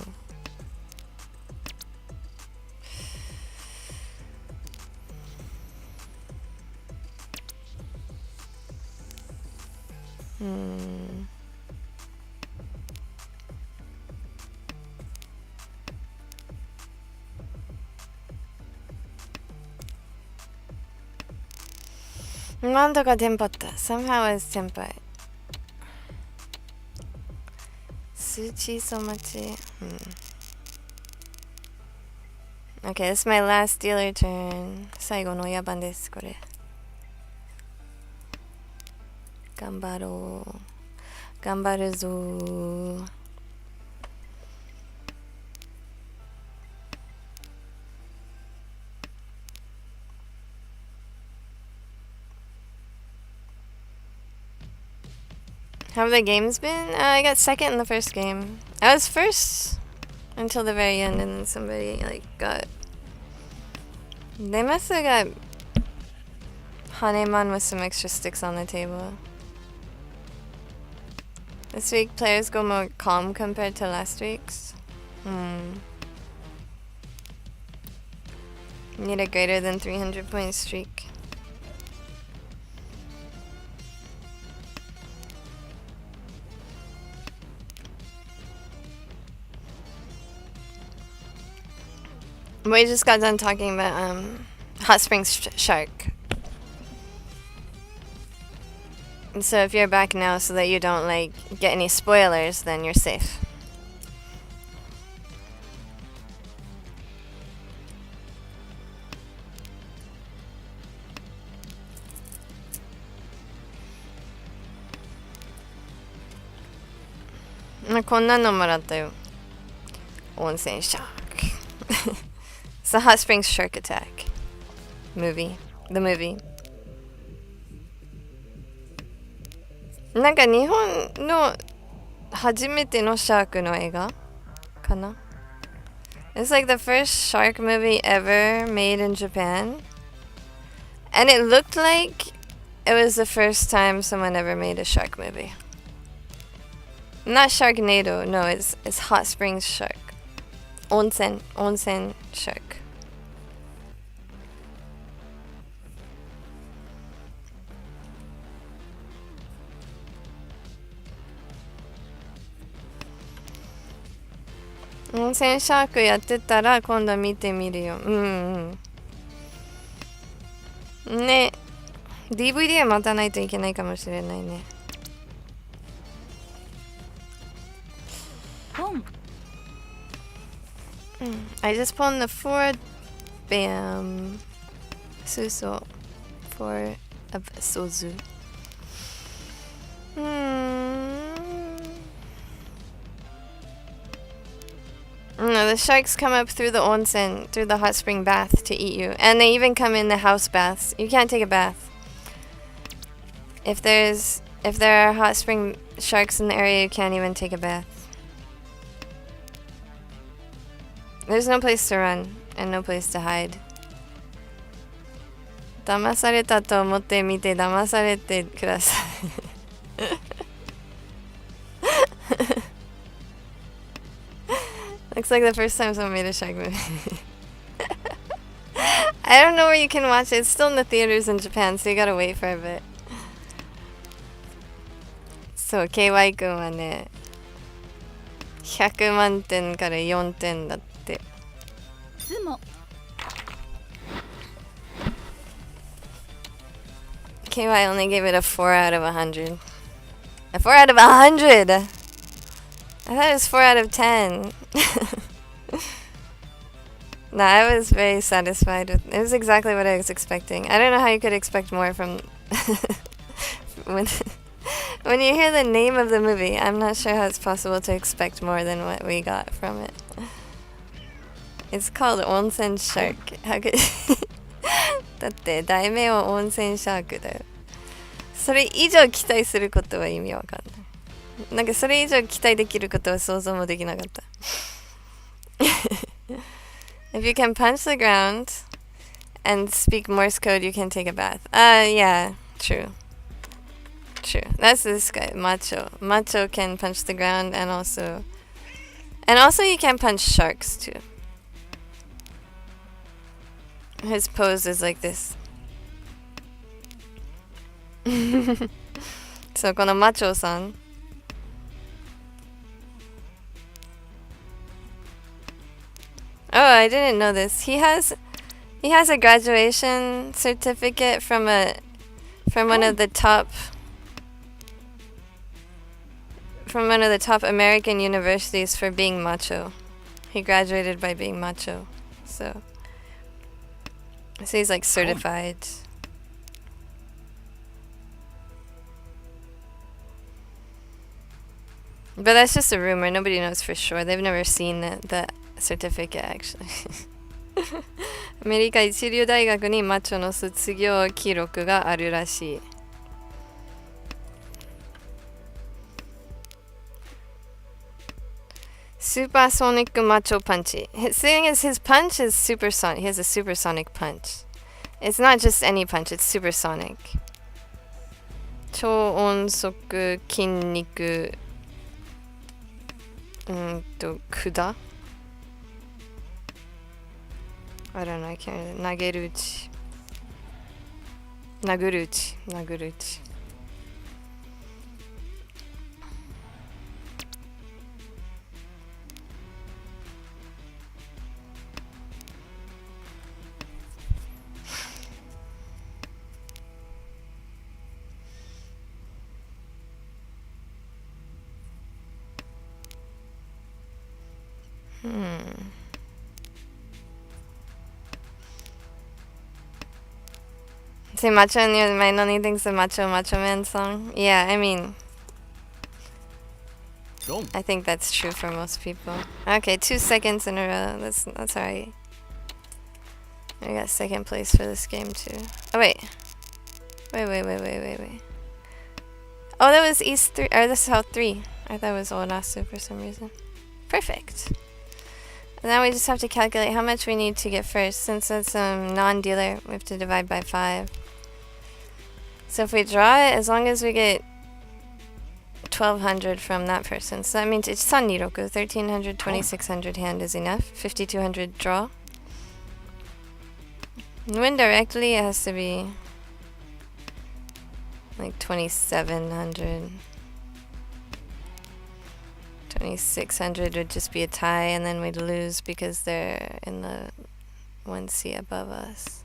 なんとかテンパった。Somehow it's テンパイ。数値so much. Okay, this is my last dealer turn. 最後の親番です、これ。頑張ろう。頑張るぞー。How have the games been? I got second in the first game. I was first until the very end, and then somebody like got. They must have got Haneman with some extra sticks on the table. This week, players go more calm compared to last week's. Need a greater than 300 point streak. We just got done talking about Hot Springs Shark. And so if you're back now so that you don't like get any spoilers, then you're safe. It's the Hot Springs Shark Attack movie. The movie. なんか日本の初めてのシャークの映画かな? It's like the first shark movie ever made in Japan. And it looked like it was the first time someone ever made a shark movie. Not Sharknado, no, it's Hot Springs Shark. Onsen Shark. Onsen Shark やってたら今度見てみるよ。ね、DVD は待たないといけないかもしれないね。I just pulled the 4 bam Suso 4 of Sozu. No, the sharks come up through the onsen, through the hot spring bath to eat you. And they even come in the house baths. You can't take a bath. If there are hot spring sharks in the area, you can't even take a bath. There's no place to run and no place to hide. 騙されたと思って見て騙されてください。Looks like the first time someone made a shark movie. I don't know where you can watch it. It's still in the theaters in Japan, so you gotta wait for a bit. So, KY 君はね、100万点から4点だって。KY only gave it a 4 out of 100. A 4 out of 100! I thought it was 4 out of 10. No, I was very satisfied with it. It was exactly what I was expecting. I don't know how you could expect more from when you hear the name of the movie. I'm not sure how it's possible to expect more than what we got from it. It's called Onsen Shark. How could だって題名は温泉シャークだよ。それ以上期待することは意味わかんない。なんかそれ以上期待できることは想像もできなかった。If you can punch the ground and speak Morse code, you can take a bath. Yeah, true. True. That's this guy, Macho. Macho can punch the ground and also you can punch sharks too. His pose is like this. So, このマチョさん。Oh, I didn't know this. He has a graduation certificate from one of the top American universities for being macho. He graduated by being macho. So he's like certified. But that's just a rumor. Nobody knows for sure. They've never seen the certificate actually. アメリカ一流大学にマチョの卒業記録があるらしい。Supersonic macho punchy. His thing is his punch is supersonic. He has a supersonic punch. It's not just any punch, it's supersonic. 超音速筋肉管 I don't know, I can't. 投げる打ち殴る打ち殴る打ち Say Macho and your mind only thinks the Macho Man song. Yeah, I mean, I think that's true for most people. Okay, 2 seconds in a row. That's alright. I got second place for this game too. Oh wait. Wait. Oh, that was East 3 or the South 3. I thought it was Onasu for some reason. Perfect. And now we just have to calculate how much we need to get first. Since it's non-dealer, we have to divide by 5. So if we draw it, as long as we get 1200 from that person. So that means it's Sanniroku. 1300, 2600 hand is enough. 5200 draw. And win directly, it has to be like 2700. 2600 would just be a tie, and then we'd lose because they're in the 1C above us.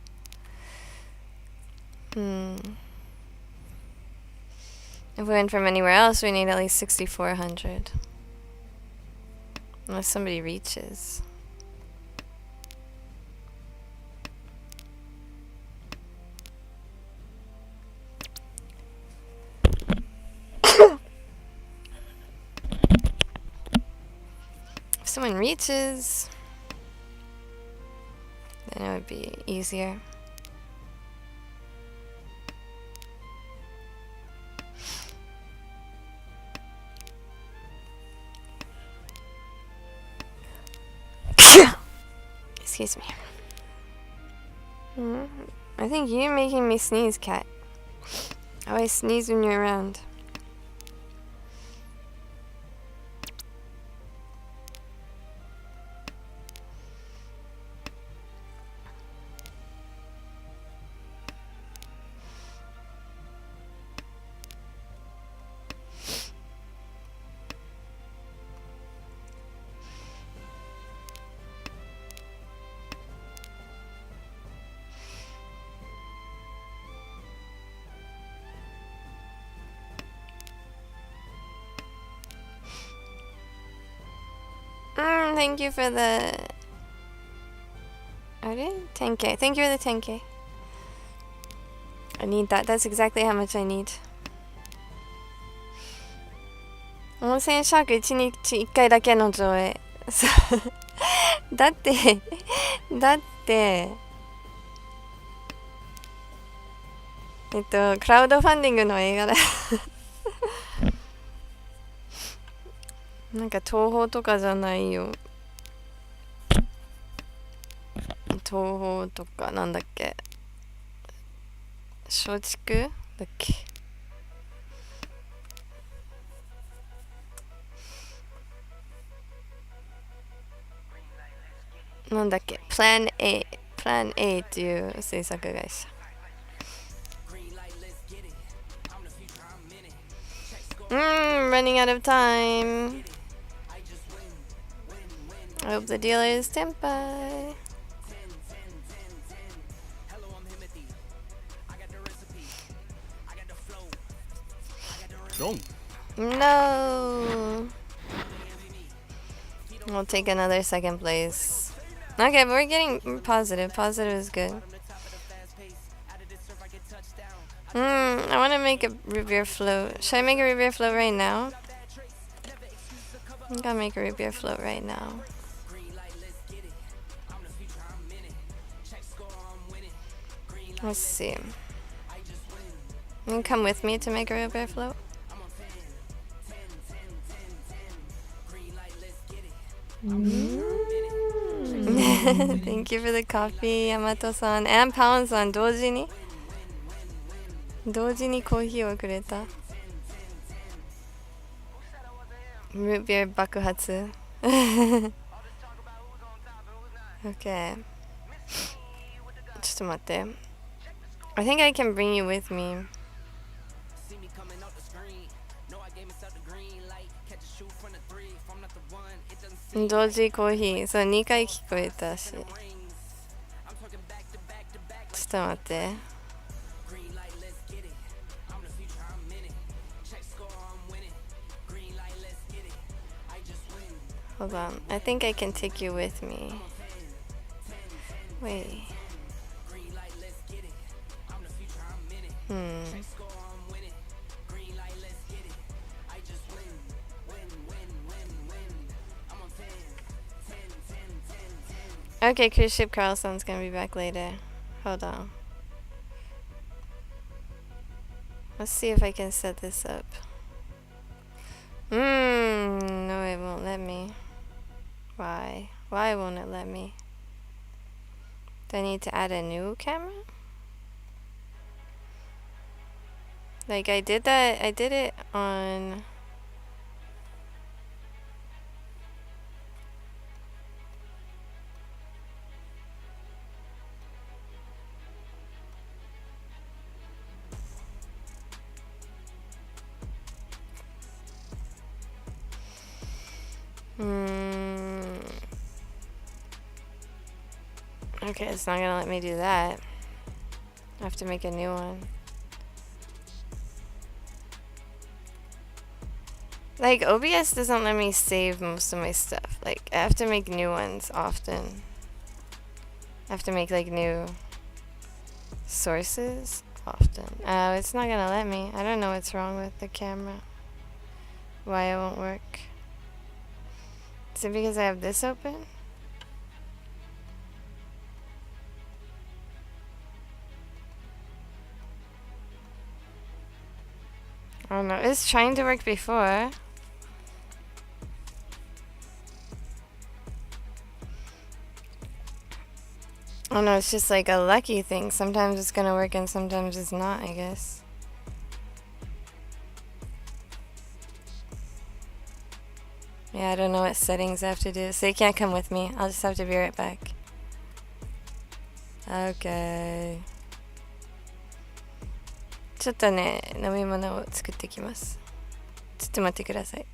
If we went from anywhere else, we need at least 6400. Unless somebody reaches. If someone reaches, then it would be easier. Excuse me. I think you're making me sneeze, cat. I always sneeze when you're around. Thank you for the... I did? 10k. Thank you for the 10k. I need that. That's exactly how much I need. 温泉シャーク1日1回だけの上映。だって、クラウドファンディングの映画だ。なんか東宝とかじゃないよ。東宝とかなんだっけ、松竹だっけ。なんだっけ、プラン A っていう制作会社。Running out of time. I hope the dealer is Tempai. No. We'll take another second place. Okay, but we're getting positive. Positive is good. I want to make a root beer float. Should I make a root beer float right now? I'm gonna make a root beer float right now. Let's see. You can come with me to make a root beer float. Thank you for the coffee, Yamato-san and Pound-san. 同時にコーヒーをくれた。ルービア爆発。Okay. ちょっと待って。I think I can bring you with me. 同時コーヒー。そう、2回聞こえたし。ちょっと待って。Hold on. I think I can take you with me. Wait. Okay, cruise ship Carlson's gonna be back later. Hold on. Let's see if I can set this up. No, it won't let me. Why? Why won't it let me? Do I need to add a new camera? Like, I did it on... Okay, it's not gonna let me do that. I have to make a new one. Like, OBS doesn't let me save most of my stuff. Like, I have to make new ones often. I have to make, like, new sources often. Oh, it's not gonna let me. I don't know what's wrong with the camera. Why it won't work. Is it because I have this open? I don't know. It's trying to work before. Oh no, it's just like a lucky thing. Sometimes it's gonna work and sometimes it's not, I guess. Yeah, I don't know what settings I have to do. So you can't come with me. I'll just have to be right back. Okay. ちょっとね、飲み物を作ってきます。ちょっと待ってください。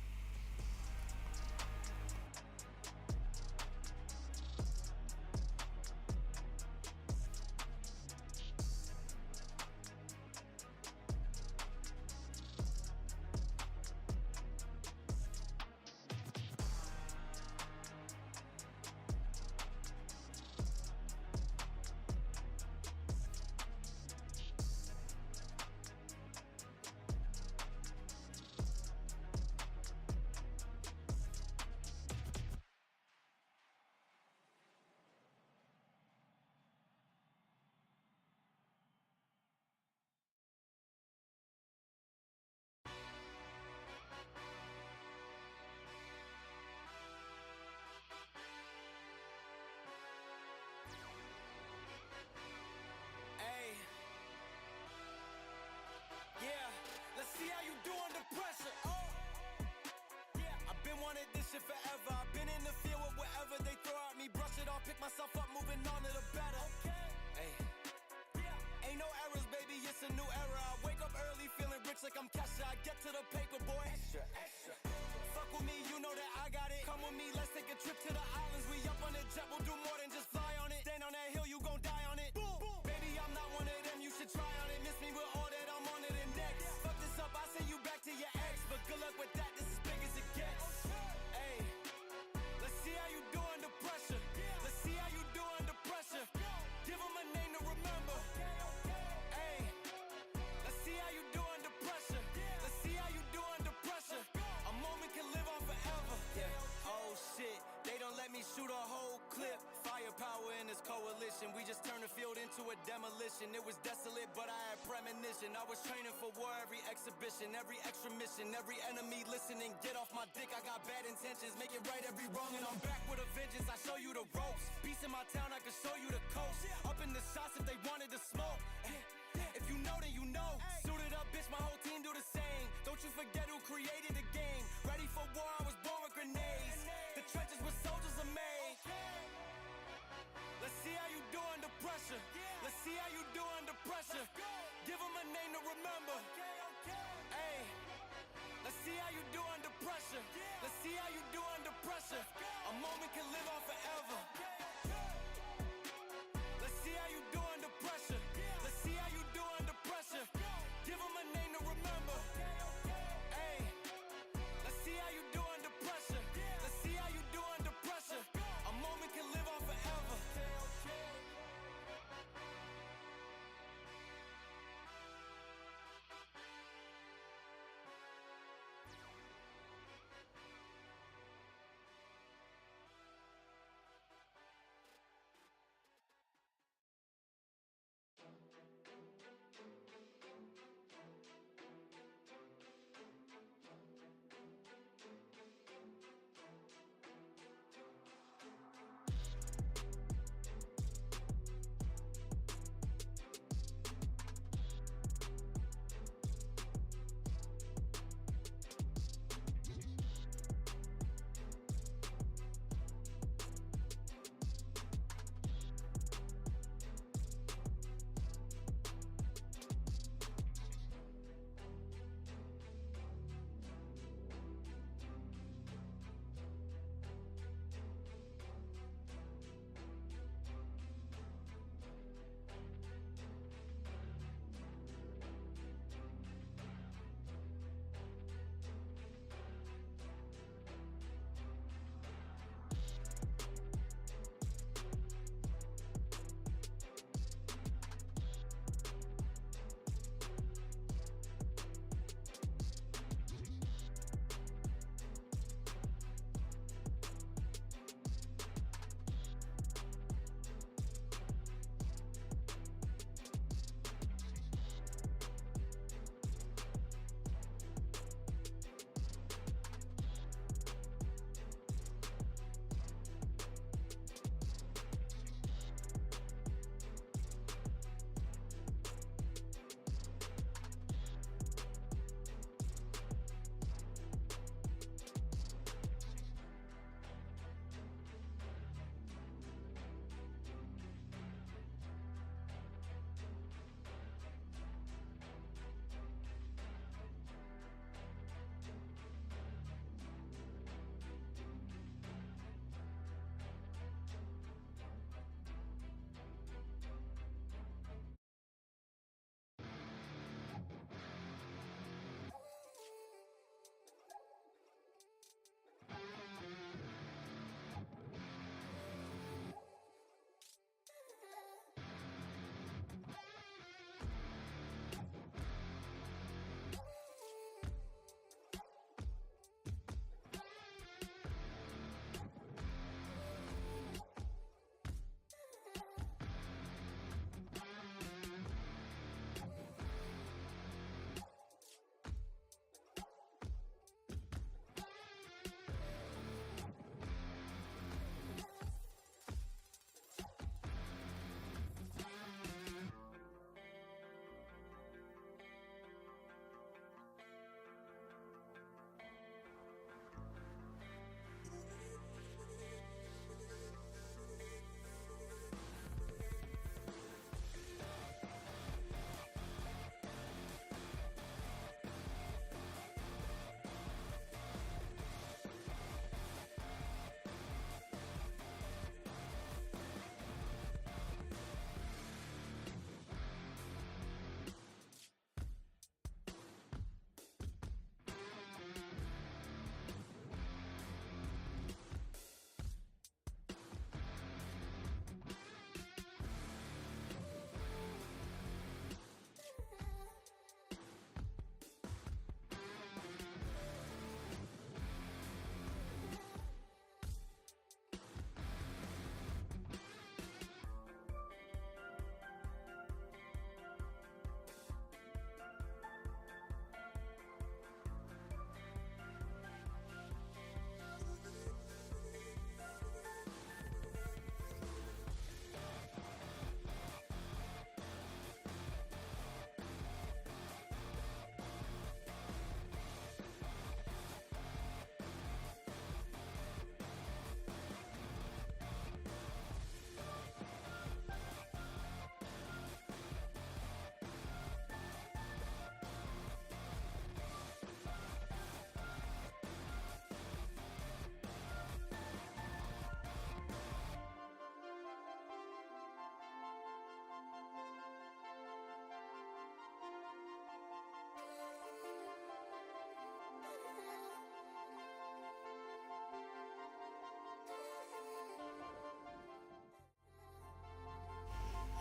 Shoot a whole clip. a demolition. It was desolate, but I had premonition. I was training for war, every exhibition, every extra mission, every enemy listening. Get off my dick, I got bad intentions. Make it right every wrong, and I'm back with a vengeance. I show you the ropes. Peace in my town, I can show you the coast. Up in the shots if they wanted to smoke. If you know, then you know. Suited up, bitch, my whole team do the same. Don't you forget who created the game. Ready for war, I was born with grenades. The trenches where soldiers are made. Let's see how you do under pressure. Let's see how you do under pressure. Give them a name to remember. Hey, let's see how you do under pressure. Let's see how you do under pressure. A moment can live on forever. Let's see how you do under pressure. Let's see how you do under pressure. Give them a name to remember.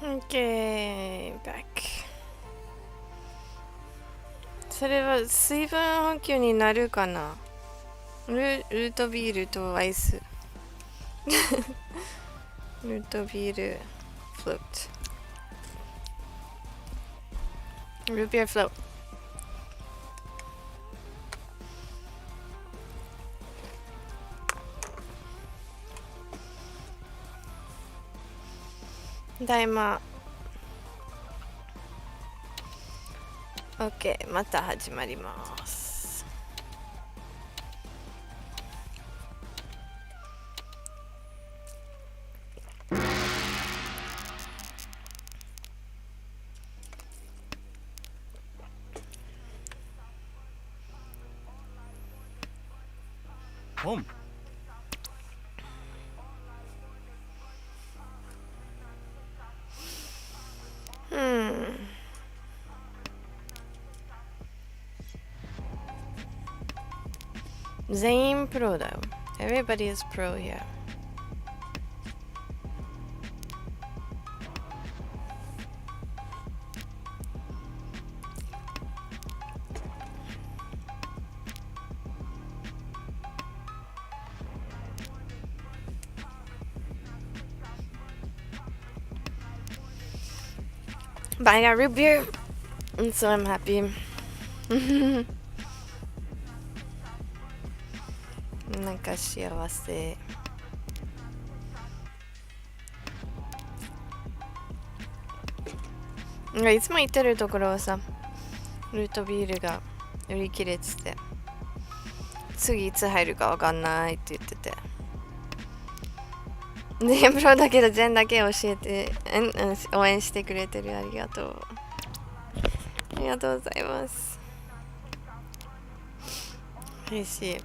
Okay, back. それは水分補給になるかな。ルートビールとアイス。ルートビールフロート。ルービアフロート。大麻。OK、また始まります。本 全員プロだよ。Everybody is pro here. But I got root beer, and so I'm happy. なんか幸せ。いつも行ってるところはさ、ルートビールが売り切れてて、次いつ入るかわかんないって言ってて。で、プロだけど全だけ教えて、応援してくれてる。ありがとう。ありがとうございます。嬉しい。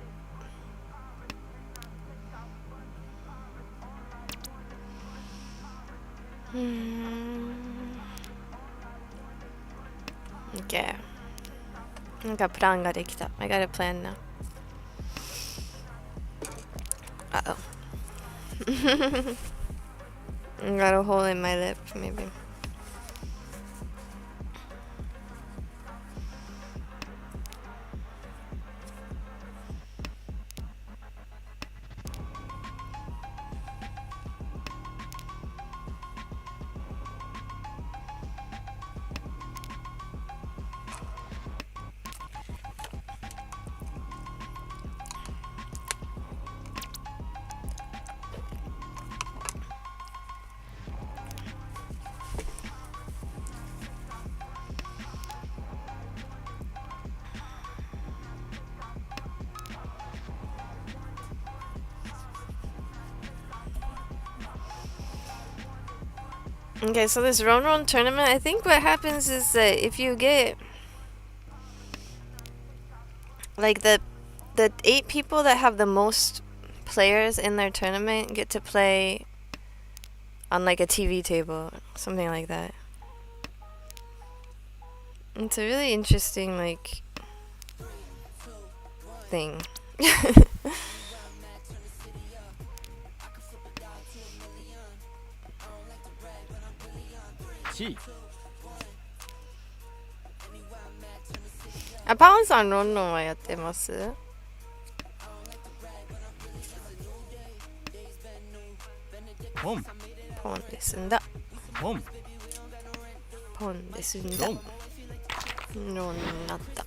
OK。なんかプランができた。I got a plan now. Uh-oh. I got a hole in my lip, maybe. Okay, so this Ron tournament, I think what happens is that if you get like the 8 people that have the most players in their tournament get to play on like a TV table, something like that. It's a really interesting like thing. 1あ、パオンさんロンドンはやってます？ポンポンで済んだ。ポンポンで済んだ。ロンロンになった。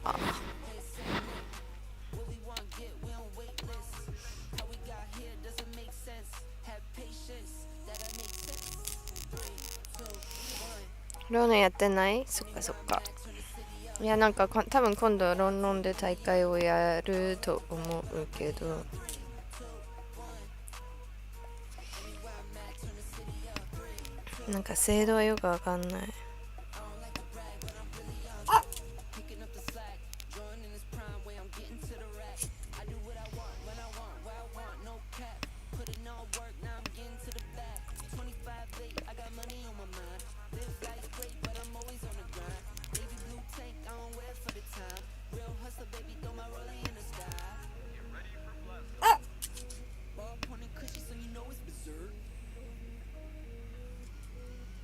ロンドンやってない？そっかそっか。いやなんか多分今度ロンドンで大会をやると思うけど。なんか制度はよくわかんない。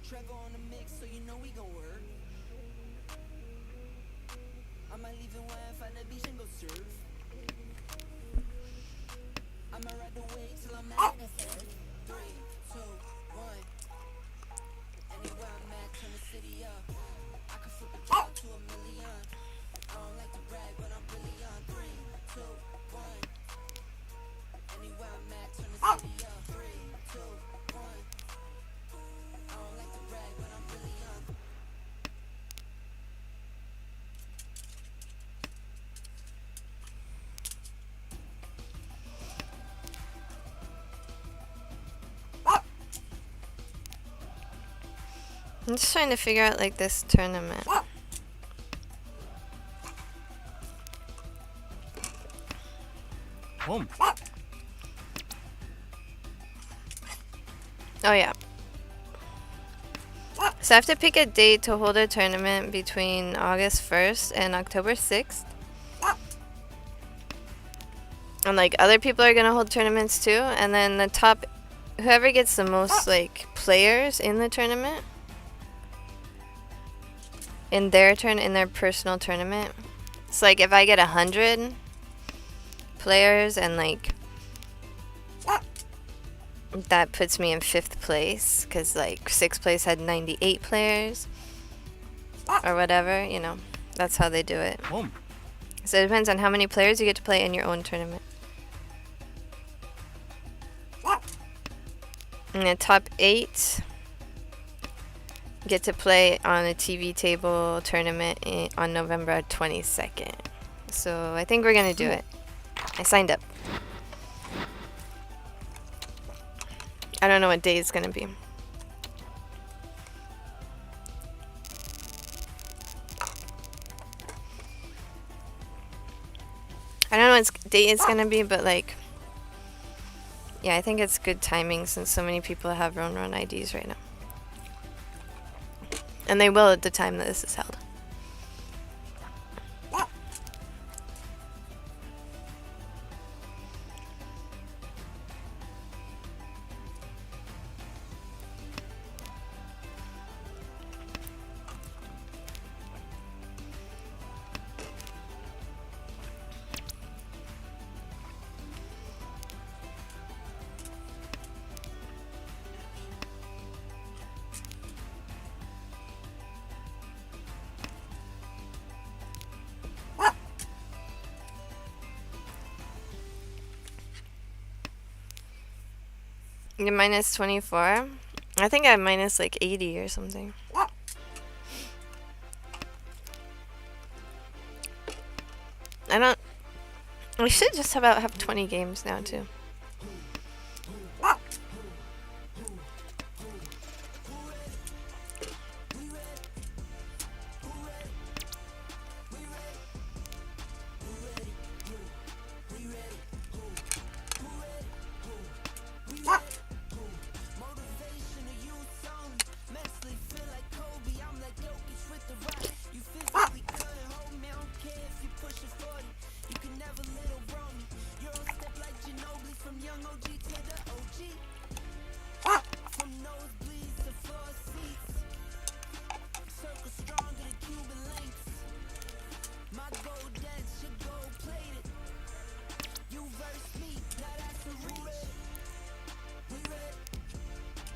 Trevor on the mix, so you know we gon' work. I might leave it where I find the beach and go surf. I might ride the wave till I'm mad at surf. 3, 2, 1. Anywhere I'm at, turn the city up. I can flip a job to a million. I don't like to brag, but I'm really on. 3, 2, 1. Anywhere I'm at, turn the city up. 3, 2, 1. I don't like to brag, but I'm really on. I'm just trying to figure out like this tournament. Boom. Oh yeah. So I have to pick a date to hold a tournament between August 1st and October 6th. And like other people are gonna hold tournaments too. And then the top, whoever gets the most like players in the tournament, in their personal tournament. It's like if I get 100 players and like that puts me in 5th place because like 6th place had 98 players or whatever, you know, that's how they do it. Boom. So it depends on how many players you get to play in your own tournament. And the top 8 get to play on a TV table tournament on November 22nd. So I think we're gonna do it. I signed up. I don't know what day it's gonna be. I don't know what date it's gonna be, but like, yeah, I think it's good timing since so many people have run IDs right now. And they will at the time that this is held. You're minus 24. I think I'm minus like 80 or something. We should just about have 20 games now too.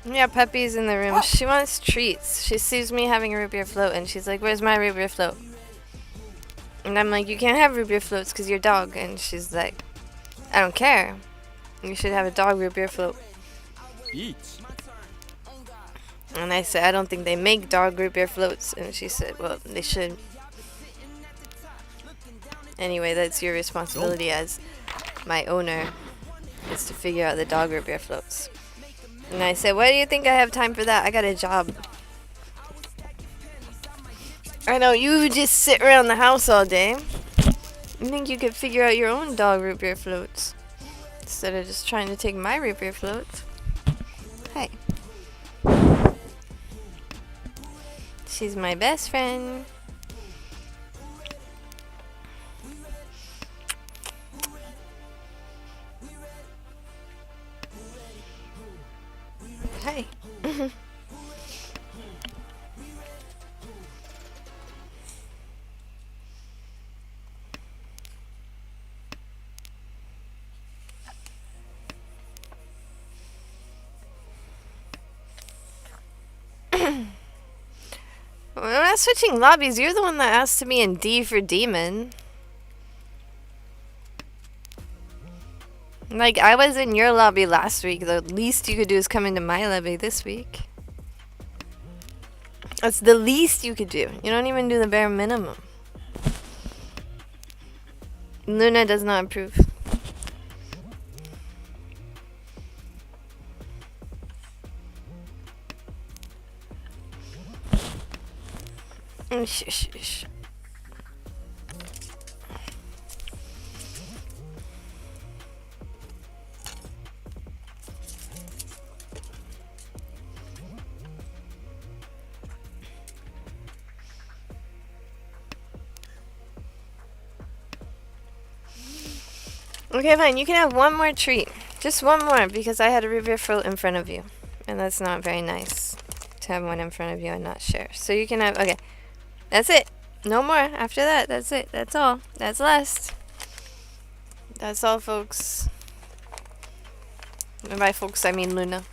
Yeah, Peppy's in the room. She wants treats. She sees me having a root beer float and she's like, "Where's my root beer float?" And I'm like, "You can't have root beer floats because you're a dog." And she's like, "I don't care. You should have a dog root beer float." Eat. And I said, "I don't think they make dog root beer floats." And she said, "Well, they should." Anyway, that's your responsibility as my owner, is to figure out the dog root beer floats. And I said, "Why do you think I have time for that? I got a job." I know, you just sit around the house all day. You think you could figure out your own dog root beer floats instead of just trying to take my root beer floats. Hey. She's my best friend. Hey. We're not switching lobbies. You're the one that asked to be in D for demon. Like, I was in your lobby last week. The least you could do is come into my lobby this week. That's the least you could do. You don't even do the bare minimum. Luna does not approve. Shh. Okay, fine. You can have one more treat. Just one more, because I had a root beer float in front of you. And that's not very nice to have one in front of you and not share. So you can have... Okay. That's it. No more. After that, that's it. That's all. That's last. That's all, folks. And by folks, I mean Luna.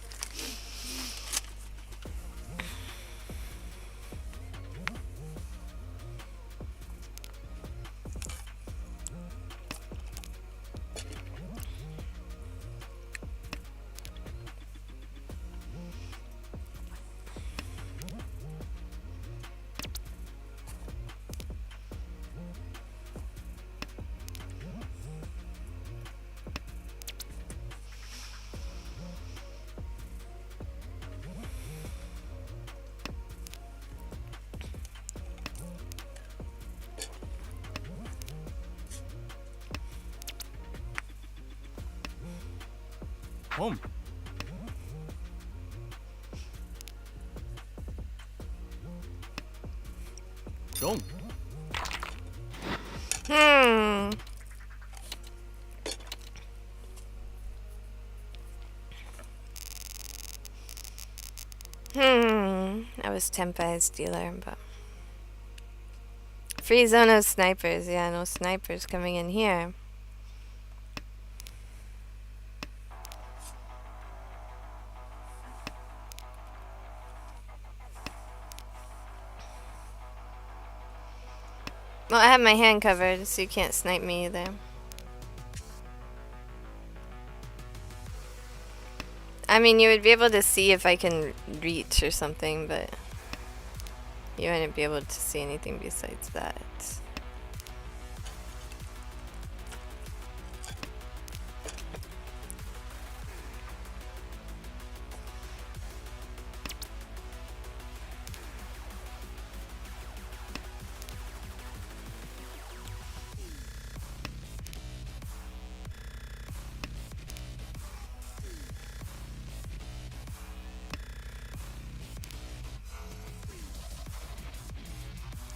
Boom. Don't. I was Tempai's dealer, but... Free zone of snipers. Yeah, no snipers coming in here. Well, I have my hand covered, so you can't snipe me either. I mean, you would be able to see if I can reach or something, but you wouldn't be able to see anything besides that.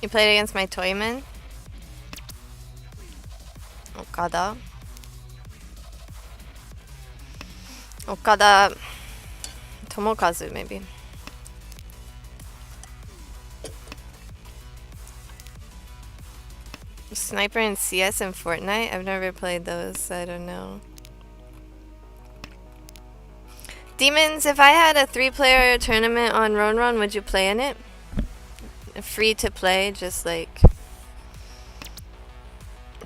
You played against my Toyman? Okada. Tomokazu, maybe. Sniper in CS and Fortnite? I've never played those, so I don't know. Demons, if I had a 3-player tournament on Ronron, would you play in it? Free to play, just like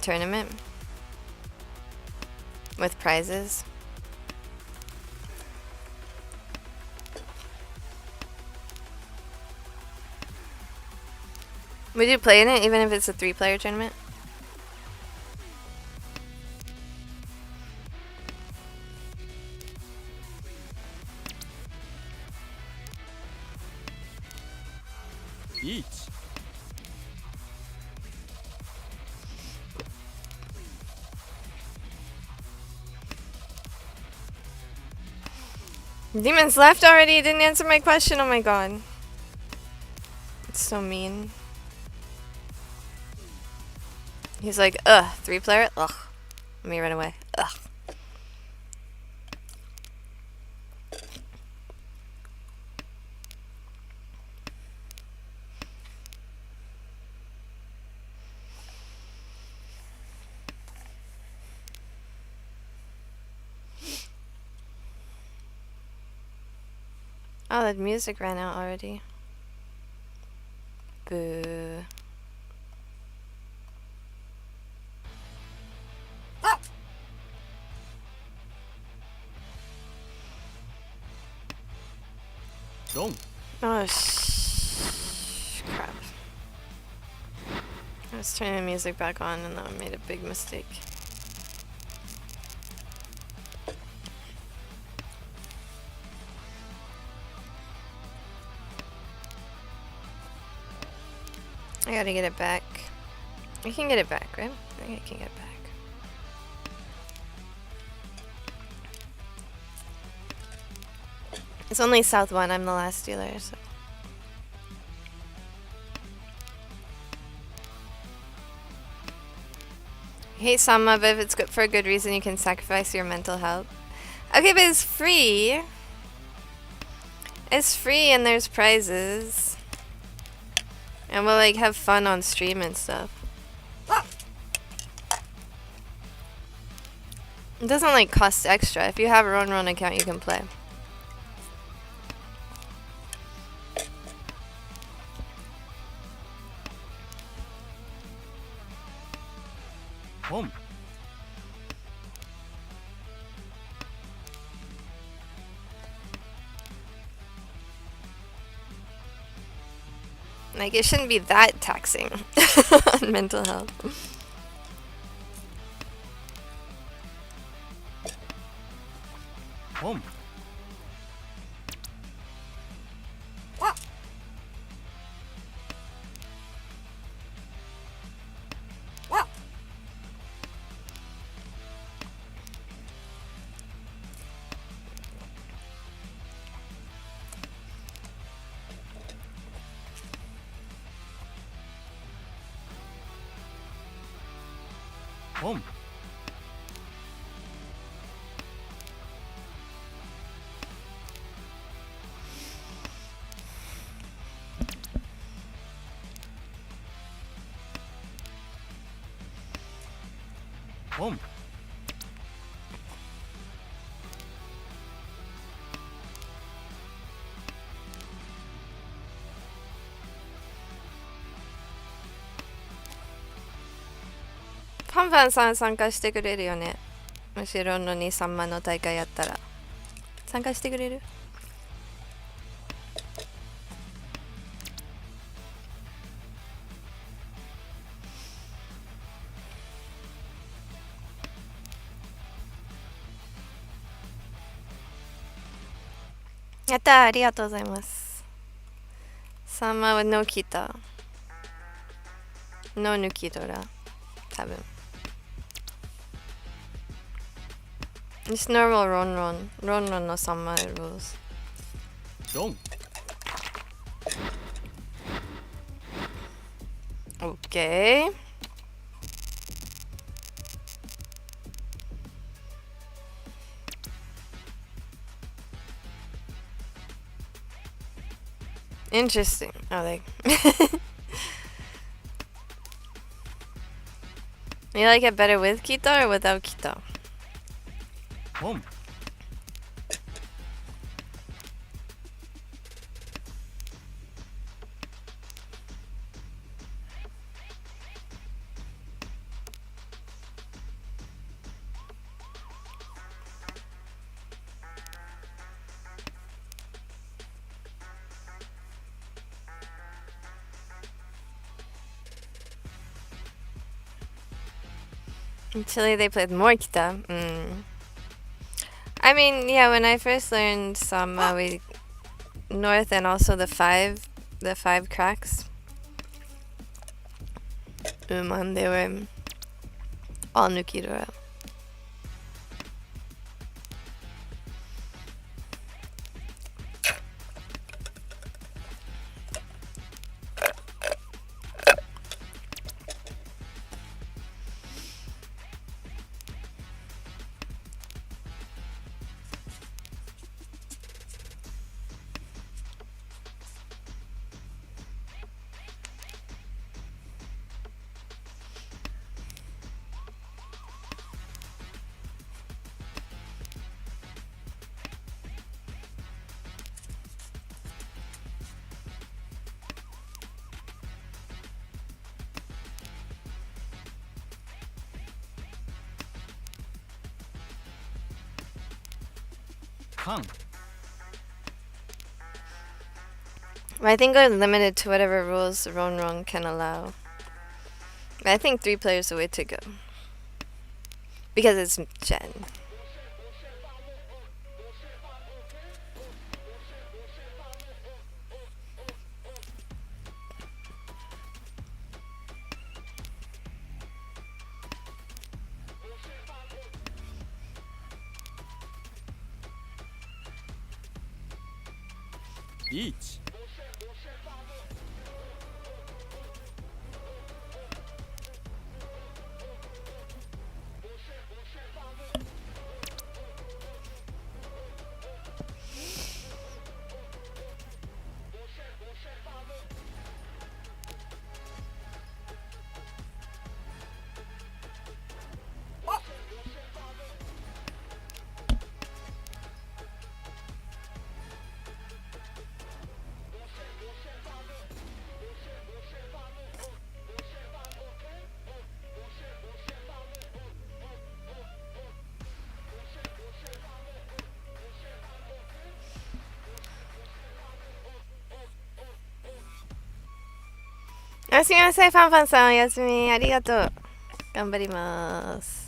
tournament with prizes. Would you play in it even if it's a 3-player tournament? Riichi. Demons left already. Didn't answer my question. Oh my god. It's so mean. He's like, ugh, 3-player? Ugh. Let me run away. Ugh. Oh, that music ran out already. Boo. Go. Oh, crap. I was turning the music back on and I made a big mistake. I gotta get it back. I can get it back, right? I think I can get it back. It's only South 1, I'm the last dealer, so. Hey Sama, but if it's good for a good reason, you can sacrifice your mental health. Okay, but it's free. It's free and there's prizes. And we'll like have fun on stream and stuff. It doesn't like cost extra. If you have a Ron account, you can play. Home. Like, it shouldn't be that taxing on mental health. Home. Home. Home.ファンファンさん参加してくれるよね。もしロンドンに3万の大会やったら。参加してくれる？やったー、ありがとうございます。3万はノーキータ。ノー抜きドラ。多分。It's normal Ron. Ron no Sama rules. Go. Okay. Interesting. Oh, like. You like it better with Kita or without Kita? Home. In Chile, they played more Kita. I mean, yeah, when I first learned Sama, we North and also the five cracks. And they were all Nukidora. Kang. I think we're limited to whatever rules Ronron can allow. I think 3 players are the way to go. Because it's Jen. Riichi. Yasumimasei, Fan-Fan-san. Yasumi, arigato. Ganbarimasu.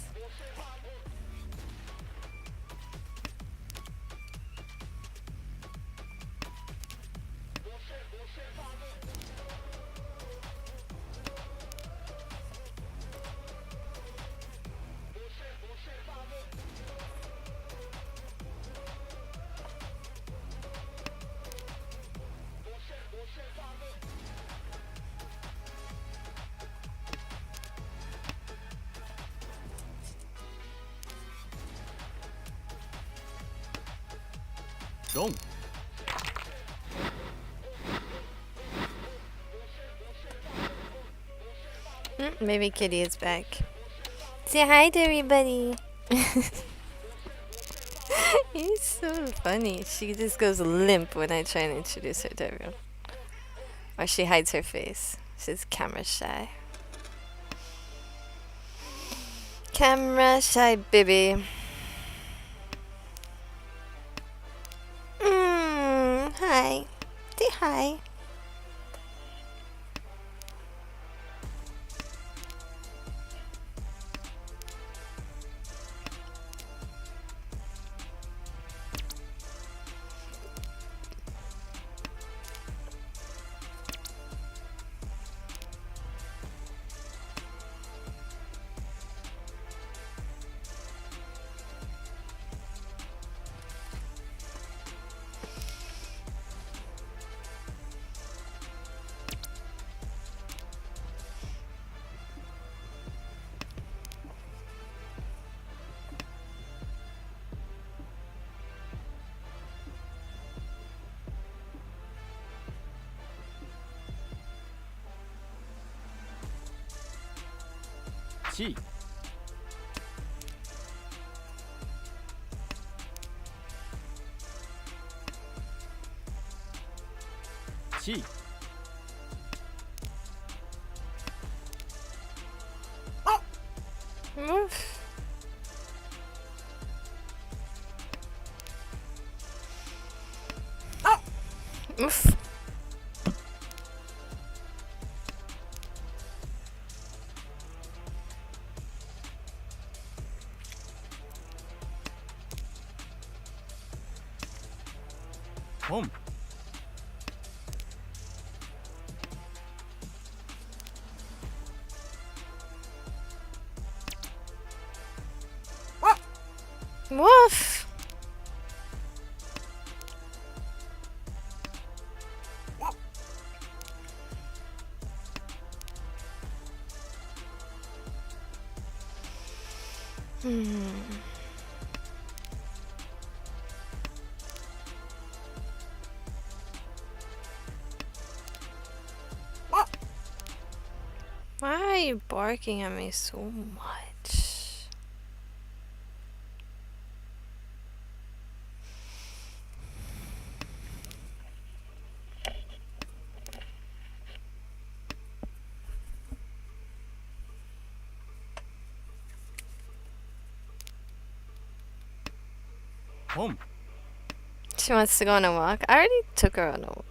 Dong. Maybe Kitty is back. Say hi to everybody. He's so funny. She just goes limp when I try and introduce her to everyone. Or she hides her face. She's camera shy. Camera shy baby. Hi. Say hi. Chi. Chi. Oof. Oof. Home. Woof. Why are you barking at me so much? Home. She wants to go on a walk. I already took her on a walk.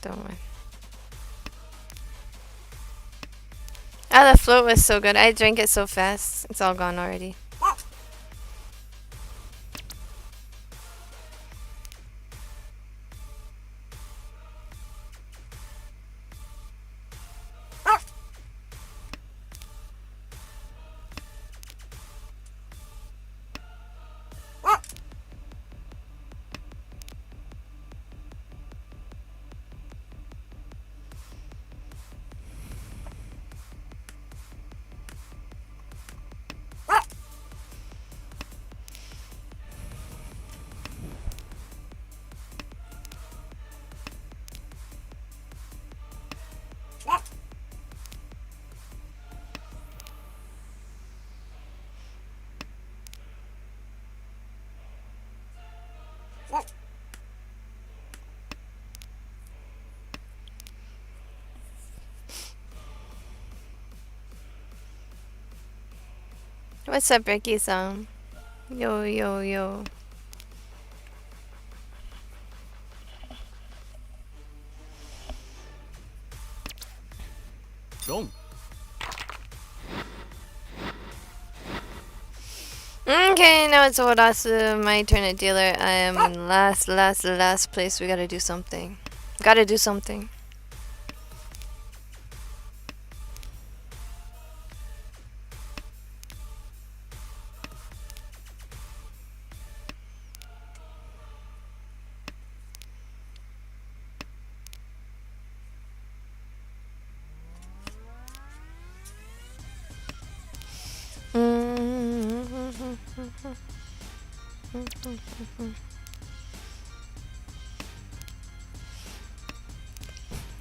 Don't worry. Ah, the float was so good. I drank it so fast. It's all gone already. What's up, Ricky-san? Yo, yo, yo. Don't. Okay, now it's Odasu. My turn at dealer. I am in last place. We gotta do something. Gotta do something.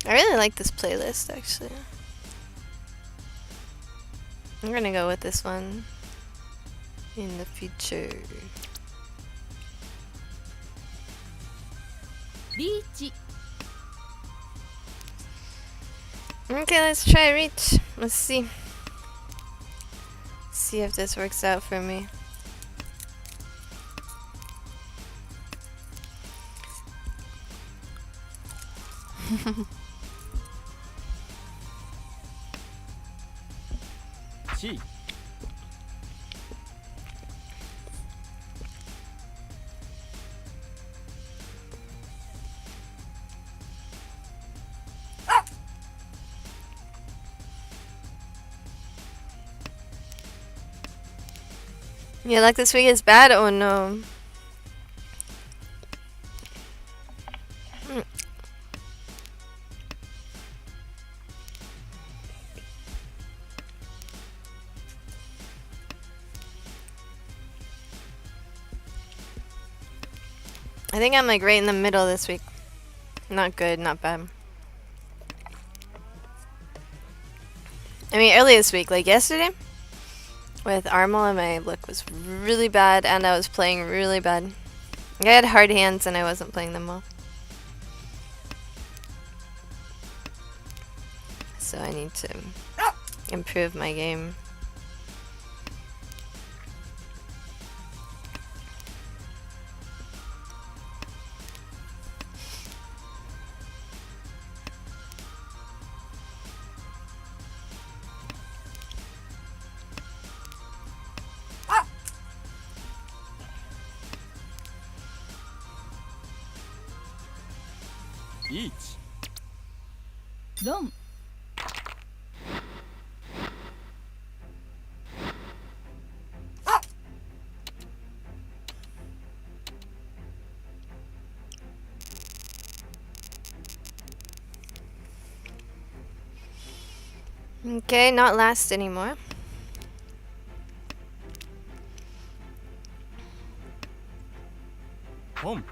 I really like this playlist, actually. I'm gonna go with this one in the future. Riichi. Okay, let's try Reach. Let's see. See if this works out for me. Chi. Yeah, luck this week is bad. Oh no. I think I'm like right in the middle this week. Not good, not bad. I mean, early this week, like yesterday, with Armel, my luck was really bad, and I was playing really bad. I had hard hands, and I wasn't playing them well. So I need to improve my game. Each. Don. Okay, not last anymore. ドン。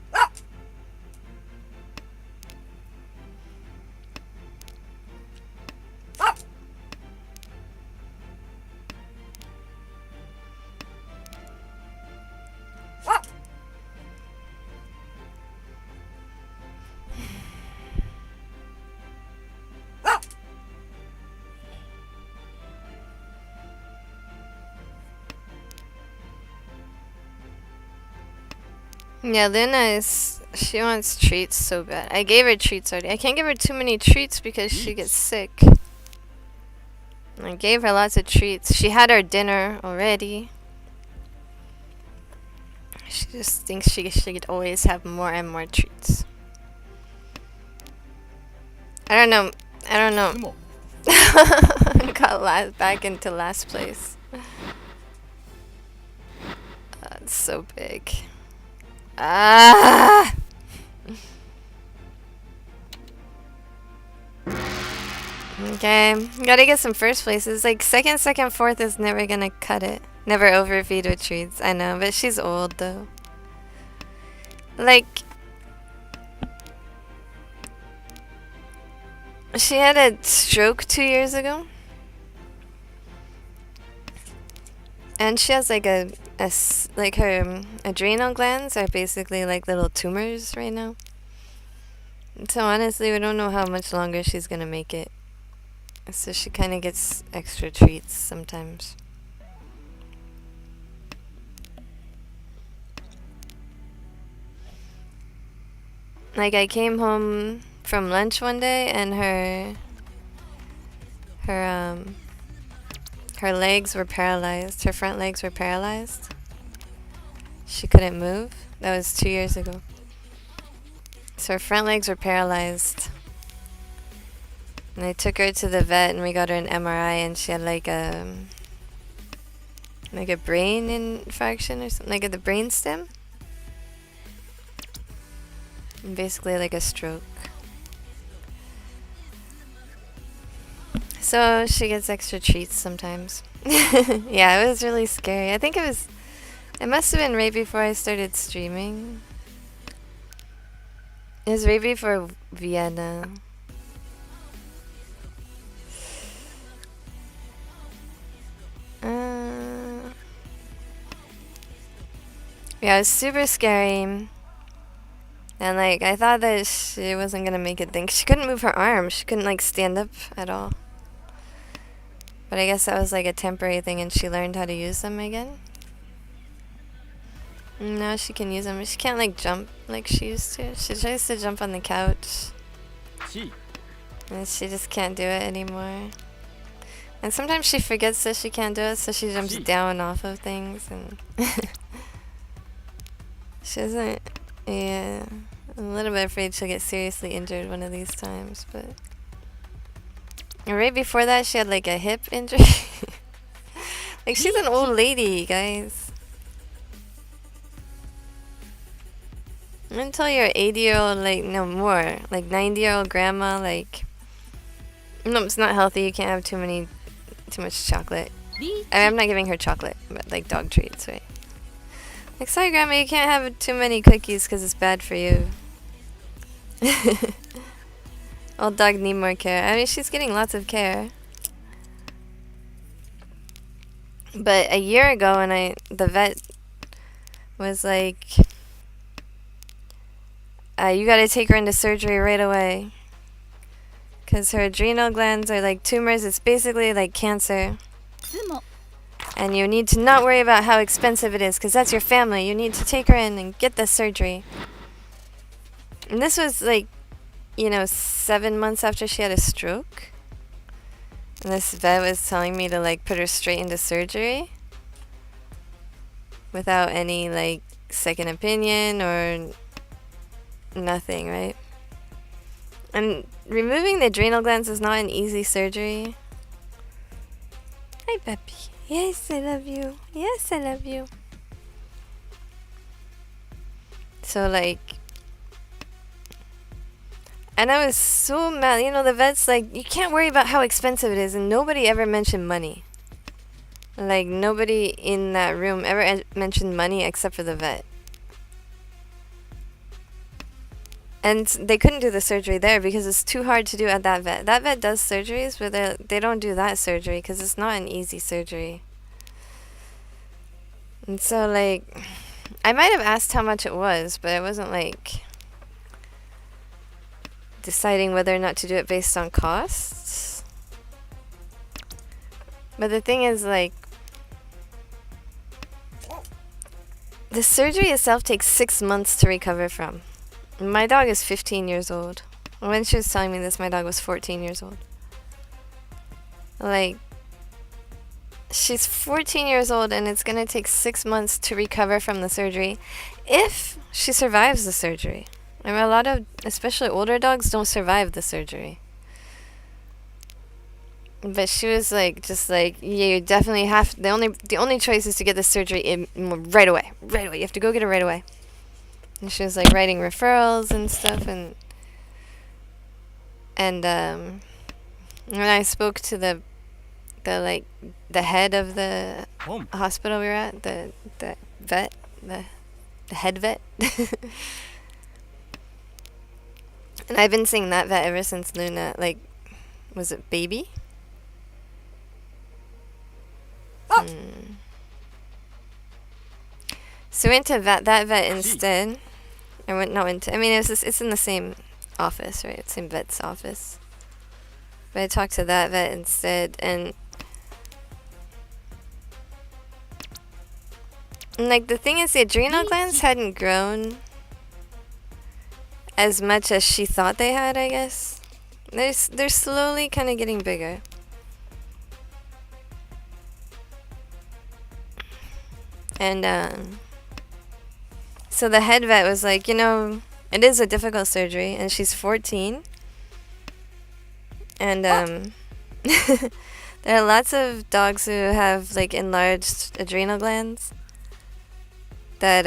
Yeah, she wants treats so bad. I gave her treats already. I can't give her too many treats because she gets sick. I gave her lots of treats. She had her dinner already. She just thinks she should always have more and more treats. I don't know. Got back into last place. It's so big. Ah! Okay, gotta get some first places. Like second, fourth is never gonna cut it. Never overfeed with treats. I know, but she's old though. Like, she had a stroke 2 years ago. And she has like her adrenal glands are basically like little tumors right now. So honestly, we don't know how much longer she's gonna make it. So she kind of gets extra treats sometimes. Like I came home from lunch one day and her legs were paralyzed. Her front legs were paralyzed. She couldn't move. That was 2 years ago. So her front legs were paralyzed. And I took her to the vet and we got her an MRI and she had like a brain infarction or something, like at the brain stem. And basically like a stroke. So she gets extra treats sometimes. Yeah, it was really scary. I think it must have been right before I started streaming. It was right before Vienna. Yeah, it was super scary. And like, I thought that she wasn't gonna make it. She couldn't move her arms. She couldn't like stand up at all. But I guess that was like a temporary thing and she learned how to use them again. Now she can use them. She can't like jump like she used to. She tries to jump on the couch. And she just can't do it anymore. And sometimes she forgets that she can't do it, so she jumps down off of things and she doesn't. Yeah, I'm a little bit afraid she'll get seriously injured one of these times, but right before that she had like a hip injury. Like she's an old lady, guys. Until you're 80-year-old, like no more, like 90-year-old grandma, like no, it's not healthy. You can't have too much chocolate. I'm not giving her chocolate, but like dog treats, right? Like, sorry, Grandma, you can't have too many cookies because it's bad for you. Old dog need more care. I mean, she's getting lots of care. But a year ago, when the vet was like, you gotta take her into surgery right away. Because her adrenal glands are like tumors. It's basically like cancer. And you need to not worry about how expensive it is, because that's your family. You need to take her in and get the surgery. And this was like, 7 months after she had a stroke. And this vet was telling me to like put her straight into surgery. Without any like second opinion or nothing, right? And removing the adrenal glands is not an easy surgery. Hi, Peppy. Yes, I love you. Yes, I love you. So, like, and I was so mad. The vet's like, you can't worry about how expensive it is. And nobody ever mentioned money. Like, nobody in that room ever mentioned money except for the vet. And they couldn't do the surgery there because it's too hard to do at that vet. That vet does surgeries, but they don't do that surgery because it's not an easy surgery. And so, like, I might have asked how much it was, but I wasn't, like, deciding whether or not to do it based on costs. But the thing is, like, the surgery itself takes 6 months to recover from. My dog is 15 years old. When she was telling me this, my dog was 14 years old. Like, she's 14 years old and it's gonna take 6 months to recover from the surgery if she survives the surgery. I mean, a lot of, especially older dogs, don't survive the surgery. But she was like, just like, yeah, you definitely have, the only choice is to get the surgery right away. Right away. You have to go get it right away. And she was like writing referrals and stuff, and when I spoke to the head of the hospital we were at, the vet, the head vet. And I've been seeing that vet ever since Luna, like, was it baby? So we went to that vet instead. I mean, it's in the same office, right? Same vet's office. But I talked to that vet instead, and like, the thing is, the adrenal glands hadn't grown as much as she thought they had, I guess. They're slowly kind of getting bigger. And so the head vet was like, you know, it is a difficult surgery, and she's 14. And there are lots of dogs who have, like, enlarged adrenal glands that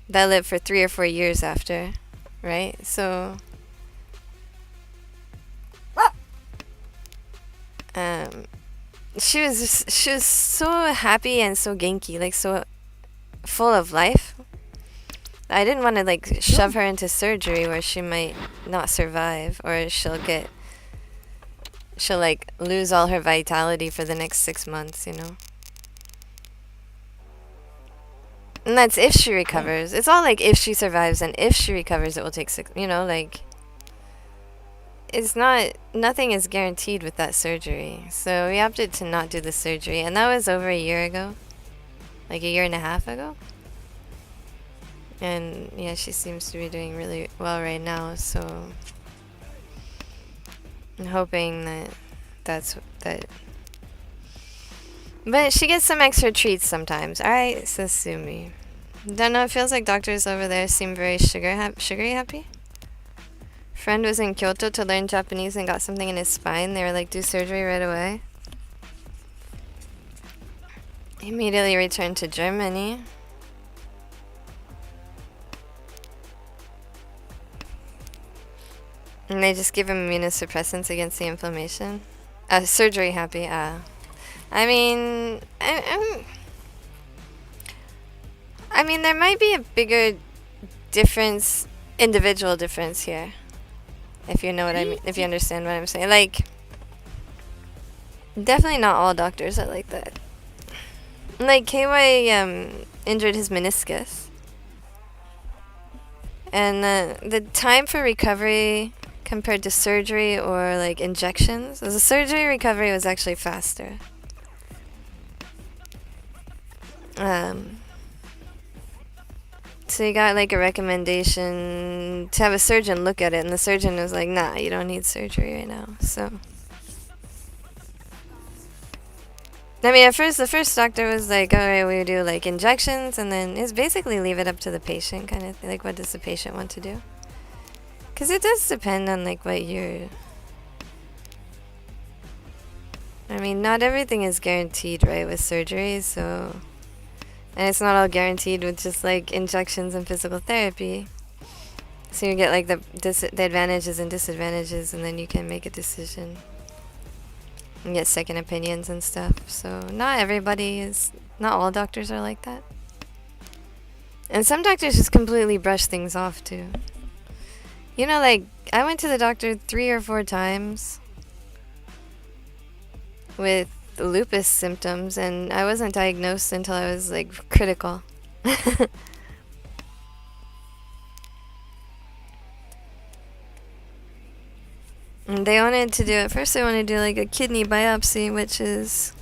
live for 3 or 4 years after, right? So she was so happy and so genki, like, so full of life. I didn't want to, like, shove her into surgery where she might not survive, or she'll like lose all her vitality for the next 6 months, you know. And that's if she recovers. It's all like if she survives, and if she recovers, it will take 6, you know, like, nothing is guaranteed with that surgery. So we opted to not do the surgery, and that was over a year ago. Like a year and a half ago. And yeah, she seems to be doing really well right now, so I'm hoping that's that. But she gets some extra treats sometimes. Alright, so sue me. Don't know, it feels like doctors over there seem very sugary happy. Friend was in Kyoto to learn Japanese and got something in his spine. They were like, do surgery right away. Immediately returned to Germany. And they just give him immunosuppressants against the inflammation. Surgery happy. I mean, I mean, there might be a bigger difference, individual difference here. If you know what I mean, if you understand what I'm saying. Like, definitely not all doctors are like that. Like, KY injured his meniscus. And the time for recovery compared to surgery or, like, injections, the surgery recovery was actually faster. So he got, like, a recommendation to have a surgeon look at it, and the surgeon was like, nah, you don't need surgery right now. So, I mean, at first, the first doctor was like, alright, we do, like, injections, and then it's basically leave it up to the patient, kind of, like, what does the patient want to do? Because it does depend on, like, what you're... I mean, not everything is guaranteed, right, with surgery, so... And it's not all guaranteed with just, like, injections and physical therapy. So you get, like, the advantages and disadvantages, and then you can make a decision. And get second opinions and stuff. So not all doctors are like that. And some doctors just completely brush things off too. You know, like, I went to the doctor 3 or 4 times with lupus symptoms, and I wasn't diagnosed until I was, like, critical. And they wanted to do, at first they wanted to do, like, a kidney biopsy, which is...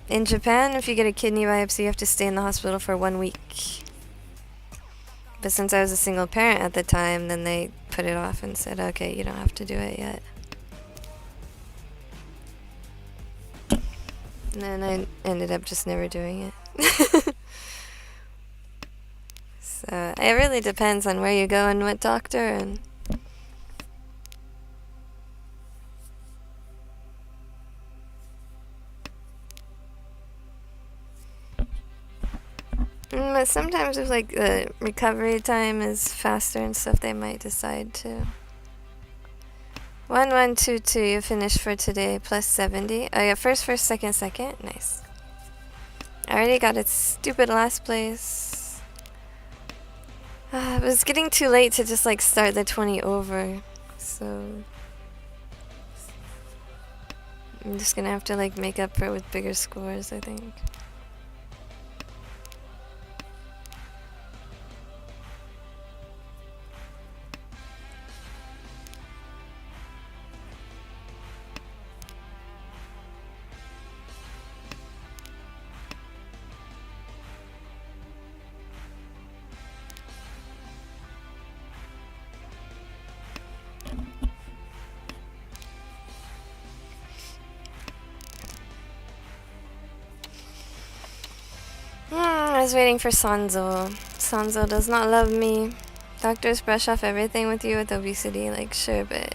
In Japan, if you get a kidney biopsy, you have to stay in the hospital for 1 week. But since I was a single parent at the time, then they put it off and said, okay, you don't have to do it yet. And then I ended up just never doing it. So, it really depends on where you go and what doctor, and... But sometimes if, like, the recovery time is faster and stuff, they might decide to. 1122, you finished for today, plus 70. Oh yeah, first, second. Nice. I already got a stupid last place. It was getting too late to just, like, start the 20 over. So... I'm just gonna have to, like, make up for it with bigger scores, I think. I was waiting for Sanzo. Sanzo does not love me. Doctors brush off everything with you with obesity, like, sure, but...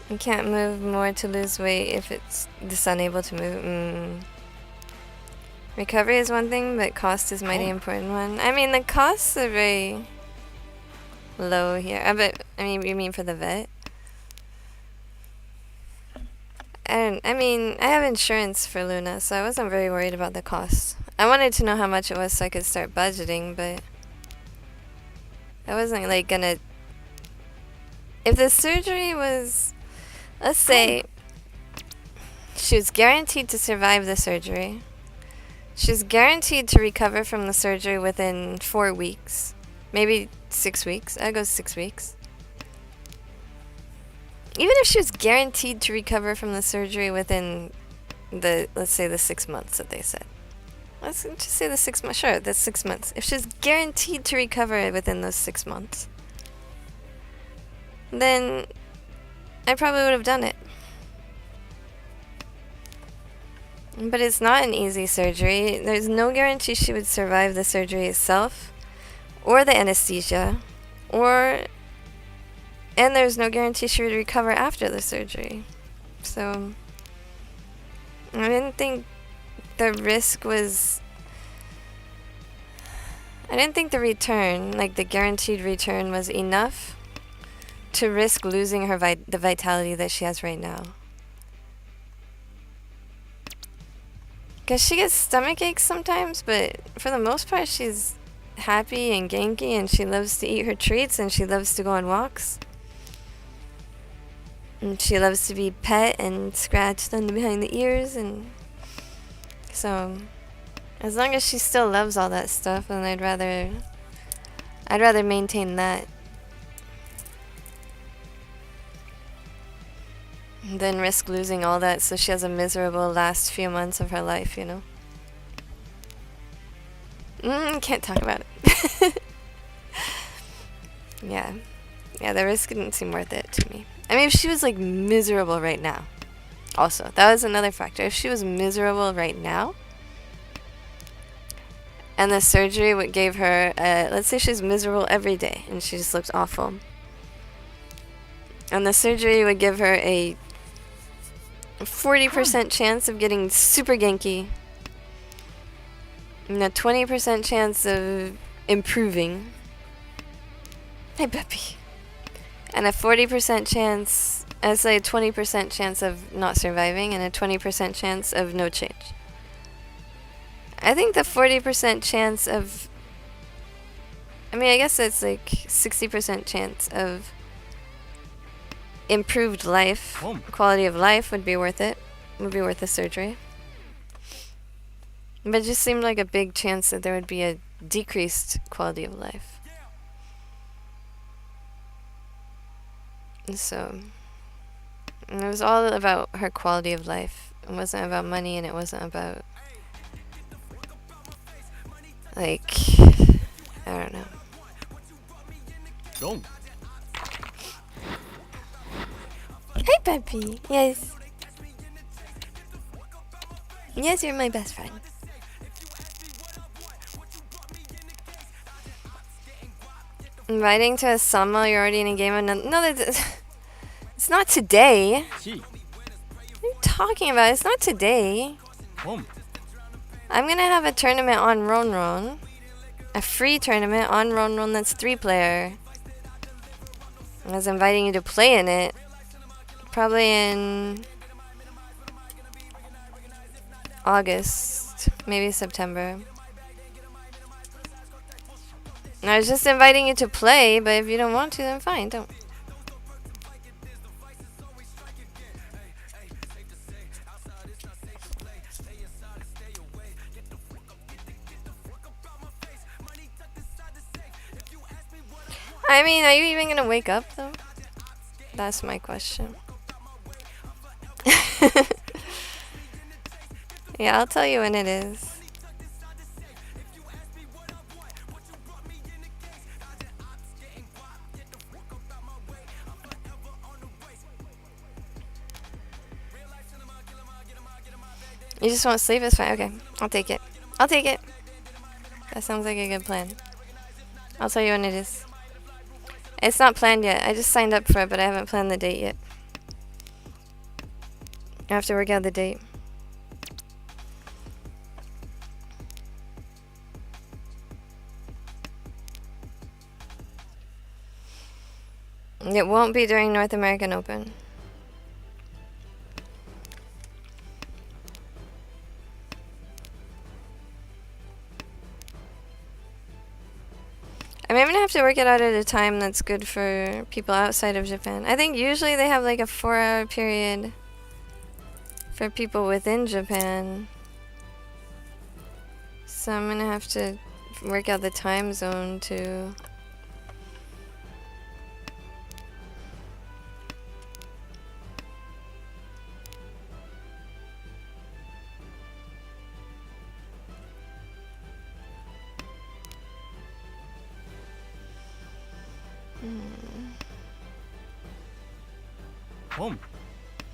You can't move more to lose weight if it's just unable to move. Recovery is one thing, but cost is mighty important one. I mean, the costs are very low here. I mean, you mean for the vet? And I mean, I have insurance for Luna, so I wasn't very worried about the cost. I wanted to know how much it was so I could start budgeting, but I wasn't, like, gonna... If the surgery was... Let's say she was guaranteed to survive the surgery. She's guaranteed to recover from the surgery within 4 weeks. Maybe 6 weeks. I'd go 6 weeks. Even if she was guaranteed to recover from the surgery within let's say the 6 months that they said. Let's just say the 6 months. Sure, that's 6 months. If she's guaranteed to recover within those 6 months, then I probably would have done it. But it's not an easy surgery. There's no guarantee she would survive the surgery itself, or the anesthesia, and there's no guarantee she would recover after the surgery. So, I didn't think the risk was... I didn't think the return, like the guaranteed return, was enough to risk losing her the vitality that she has right now. Because she gets stomach aches sometimes, but for the most part she's happy and genki, and she loves to eat her treats, and she loves to go on walks. And she loves to be pet and scratched on behind the ears, and so as long as she still loves all that stuff, then I'd rather maintain that than risk losing all that so she has a miserable last few months of her life, you know. Can't talk about it. Yeah, the risk didn't seem worth it to me. I mean, if she was, like, miserable right now. Also, that was another factor. If she was miserable right now, and the surgery would gave her, let's say she's miserable every day, and she just looks awful. And the surgery would give her a 40% chance of getting super genki, and a 20% chance of improving. Hey, Peppy. And a 40% chance, I'd say a 20% chance of not surviving, and a 20% chance of no change. I think the 40% chance of... I mean, I guess it's like 60% chance of improved life, quality of life would be worth it. Would be worth the surgery. But it just seemed like a big chance that there would be a decreased quality of life. So, and it was all about her quality of life. It wasn't about money, and it wasn't about, like, I don't know. Don't. Hi, puppy. Yes. Yes, you're my best friend. Inviting to a summon, you're already in a game of no, it's not today. What are you talking about? It's not today. I'm gonna have a tournament on Ronron. A free tournament on Ronron that's 3-player. I was inviting you to play in it. Probably in August, maybe September. And I was just inviting you to play, but if you don't want to, then fine, don't. I mean, are you even gonna wake up, though? That's my question. Yeah, I'll tell you when it is. You just want sleep? It's fine. Okay, I'll take it. I'll take it. That sounds like a good plan. I'll tell you when it is. It's not planned yet. I just signed up for it, but I haven't planned the date yet. I have to work out the date. It won't be during North American Open. I mean, I'm gonna have to work it out at a time that's good for people outside of Japan. I think usually they have like a 4-hour period for people within Japan. So I'm gonna have to work out the time zone too.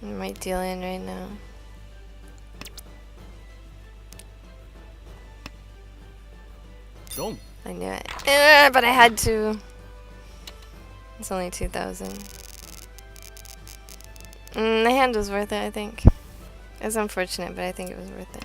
I might deal in right now. Don't. I knew it. But I had to. It's only 2,000. The hand was worth it, I think. It was unfortunate, but I think it was worth it.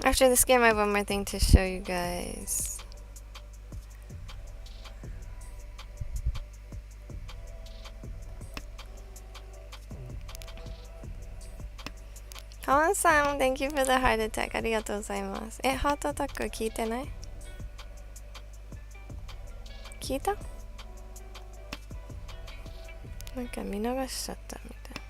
After this game, I have one more thing to show you guys. Kawan-san, thank you for the heart attack. ありがとうございます。ハートアタック聞いてない？聞いた？なんか見逃しちゃったみたい。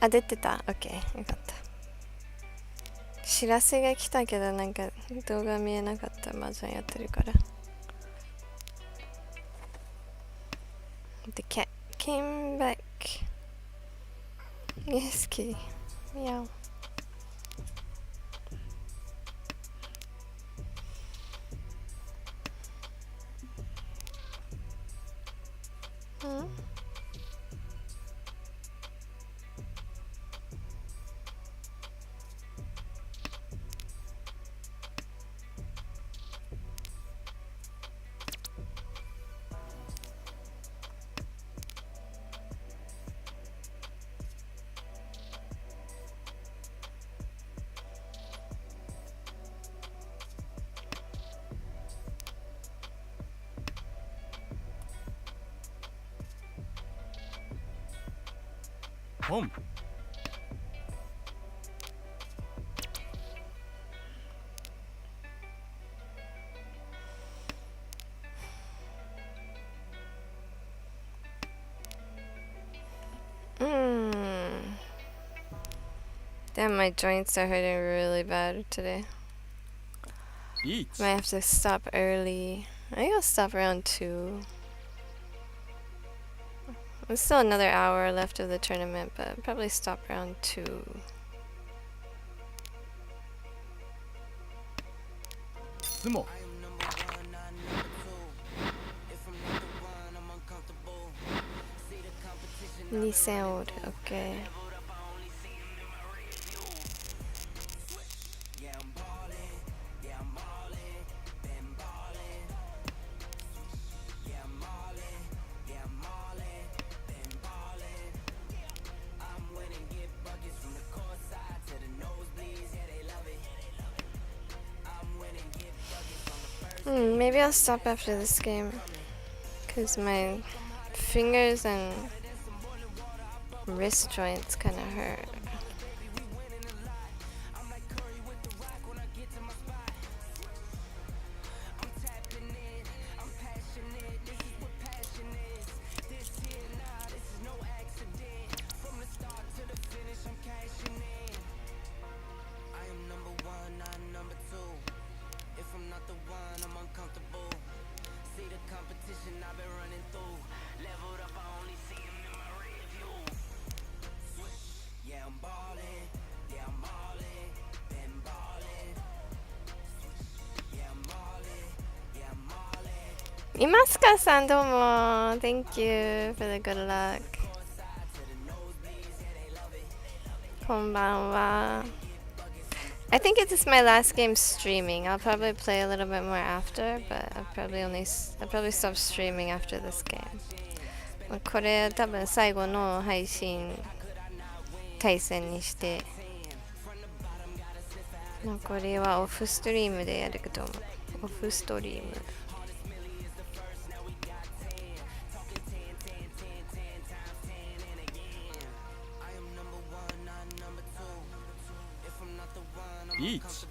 あ、出てた？ OK。よかった。知らせが来たけど、なんか動画見えなかった。麻雀やってるから。The cat came back. Yes, kitty. Meow. Hmm? Home. Damn, my joints are hurting really bad today. Riichi. Might have to stop early. I think I'll stop around 2. There's still another hour left of the tournament, but I'll probably stop around 2. Sumo. 2000 オール、OK。Maybe I'll stop after this game, because my fingers and wrist joints kind of hurt. Imaska-san, domo. Thank you for the good luck. Konbanwa. I think it is my last game streaming. I'll probably play a little bit more after, but I'll probably stop streaming after this game. これ多分最後の配信対戦にして残りはオフストリームでやると思う。オフストリーム。Riichi.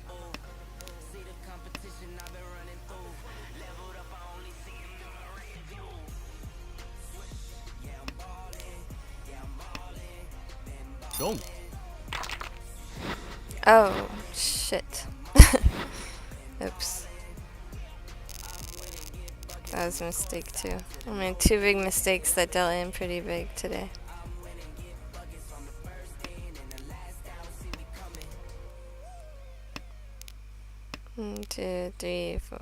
Don't. Oh, shit. Oops. That was a mistake too. I mean, 2 big mistakes that dealt in pretty big today. 1, 2, 3, 4.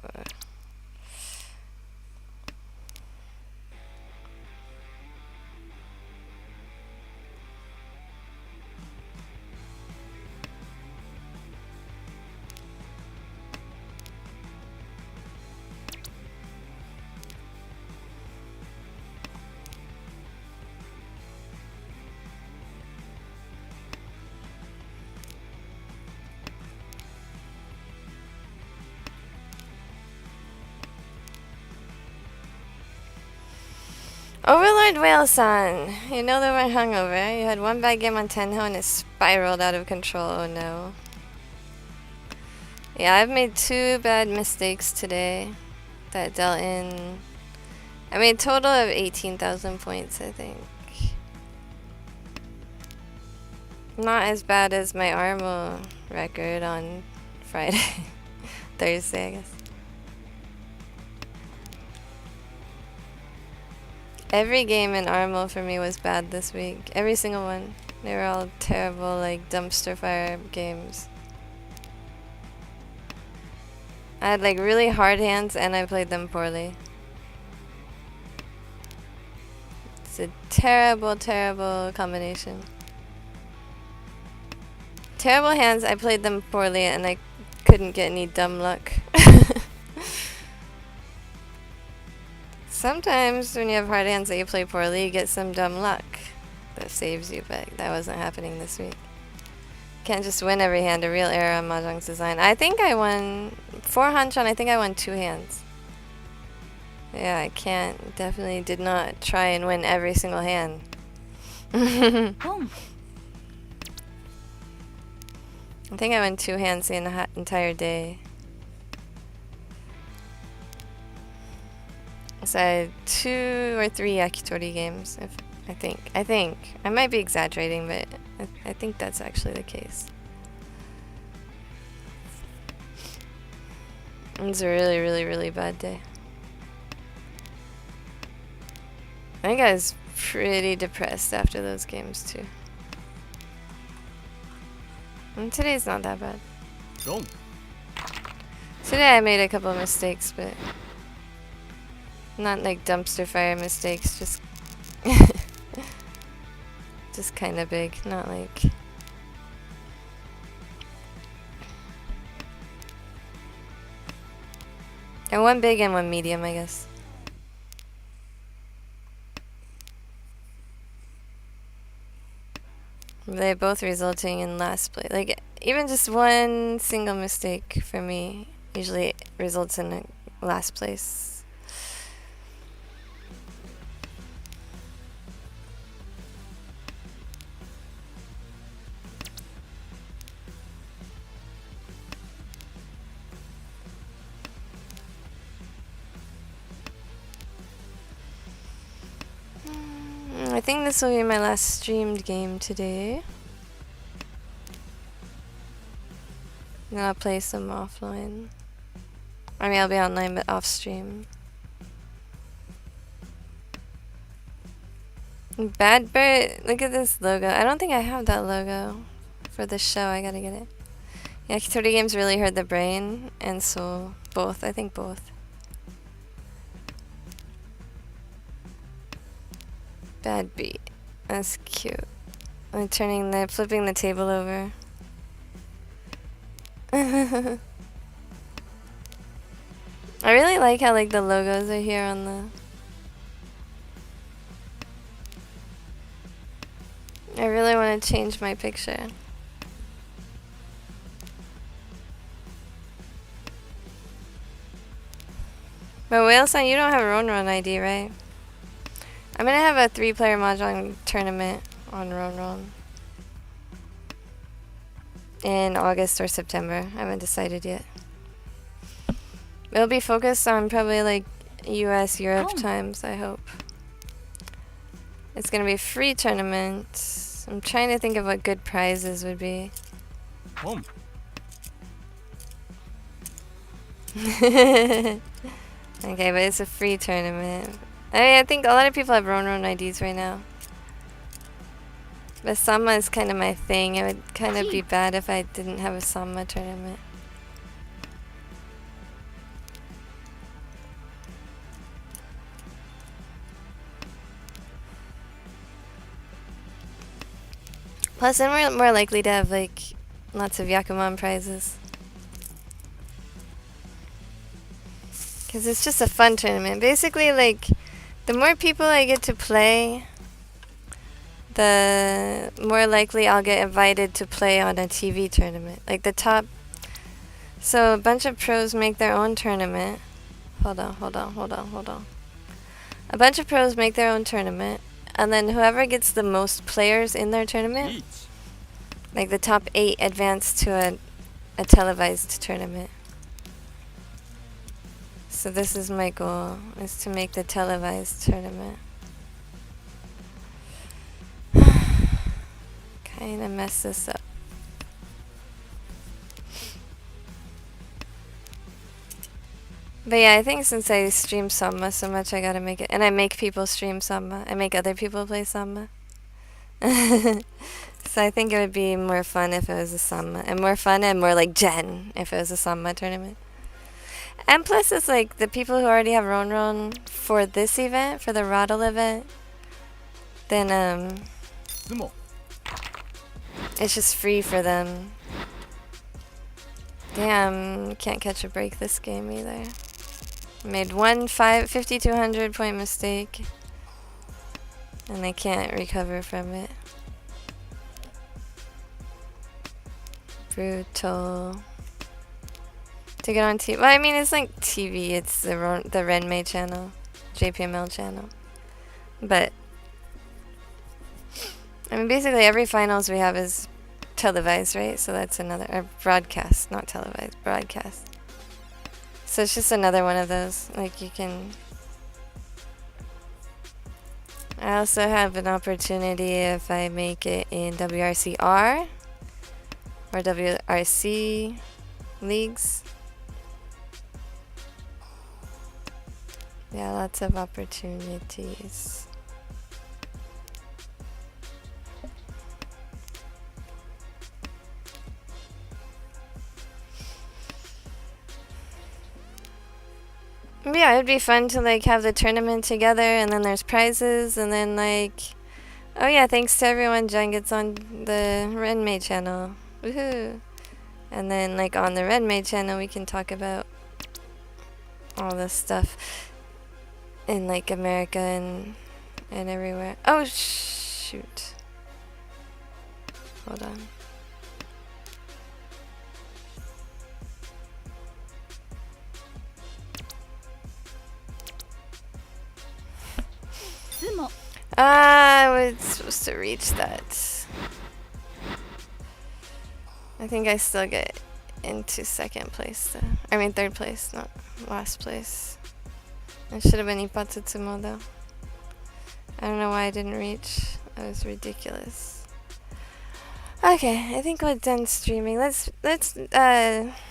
Overlord Whale-san, you know that we're hungover. You had one bad game on Tenho and it spiraled out of control. Oh no. Yeah, I've made 2 bad mistakes today that dealt in... I made a total of 18,000 points, I think. Not as bad as my Armo record on Friday. Thursday, I guess. Every game in Armo for me was bad this week. Every single one. They were all terrible, like, dumpster fire games. I had, like, really hard hands and I played them poorly. It's a terrible, terrible combination. Terrible hands, I played them poorly and I couldn't get any dumb luck. Sometimes when you have hard hands that you play poorly, you get some dumb luck that saves you, but that wasn't happening this week. Can't just win every hand, a real error on Mahjong's design. I think I won 4 Hanchan, I think I won 2 hands. Yeah, I can't, definitely did not try and win every single hand. I think I won 2 hands the entire day. So I had 2 or 3 yakitori games, I think. I might be exaggerating, but I think that's actually the case. It was a really, really, really bad day. I think I was pretty depressed after those games, too. And today's not that bad. Today I made a couple of mistakes, but not like dumpster fire mistakes, just just kind of big, not like... And one big and one medium, I guess. They're both resulting in last place. Like, even just one single mistake for me usually results in a last place. I think this will be my last streamed game today. Then I'll play some offline. I mean, I'll be online, but off stream. Bad Bird, look at this logo. I don't think I have that logo for the show. I gotta get it. Yakitori games really hurt the brain and soul. Both, I think both. Bad beat. That's cute. I'm flipping the table over. I really like how like the logos are here on the... I really want to change my picture. But Whale-san, you don't have a Ronron ID, right? I'm gonna have a 3-player Mahjong tournament on Ronron in August or September. I haven't decided yet. It'll be focused on probably like US, Europe times, I hope. It's gonna be a free tournament. I'm trying to think of what good prizes would be. Okay, but it's a free tournament. I mean, I think a lot of people have Ronron IDs right now. But Sama is kind of my thing. It would kind of be bad if I didn't have a Sama tournament. Plus, then we're more likely to have, like, lots of Yakuman prizes. Because it's just a fun tournament. Basically, like, the more people I get to play, the more likely I'll get invited to play on a TV tournament. Like, the top... So, a bunch of pros make their own tournament. Hold on. A bunch of pros make their own tournament, and then whoever gets the most players in their tournament, Riichi. like the top 8, advance to a televised tournament. So this is my goal, is to make the televised tournament. Kinda mess this up. But yeah, I think since I stream Samba so much, I gotta make it. And I make people stream Samba. I make other people play Samba. So I think it would be more fun if it was a Samba. And more fun and more like Gen if it was a Samba tournament. And plus it's like the people who already have Ron for this event, for the Rattle event, then Sumo. it's just free for them. Damn, can't catch a break this game either. Made one 5,200 point mistake, and I can't recover from it. Brutal. To get on TV, well, I mean it's like TV. It's the Renmei channel, JPML channel, but I mean basically every finals we have is televised, right? So that's another broadcast, not televised, broadcast. So it's just another one of those. Like you can. I also have an opportunity if I make it in WRCR or WRC leagues. Yeah, lots of opportunities. Yeah, it'd be fun to like have the tournament together, and then there's prizes, and then like, oh yeah, thanks to everyone, Jen gets on the Renmei channel. Woohoo! And then like on the Renmei channel, we can talk about all this stuff in like America and everywhere. Oh shoot! Hold on. I was supposed to reach that. I think I still get into second place though. I mean third place, not last place. It should have been Ippatsumo though. I don't know why I didn't reach. That was ridiculous. Okay, I think we're done streaming. Let's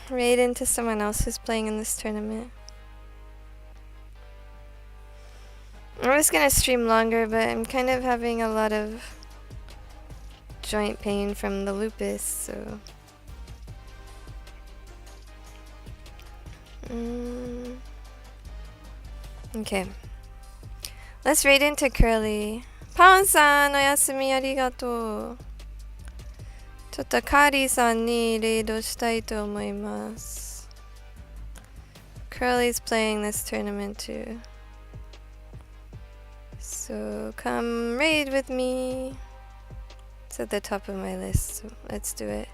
raid into someone else who's playing in this tournament. I was gonna stream longer, but I'm kind of having a lot of joint pain from the lupus, so. Okay. Let's raid into Curly. Paon-san, oyasumi arigatou. ちょっとカーリーさんにレイドしたいと思います。Curly's playing this tournament too. So come raid with me. It's at the top of my list, so let's do it.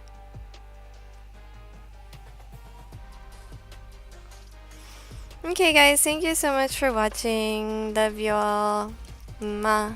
Okay guys, thank you so much for watching. Love you all. Bye.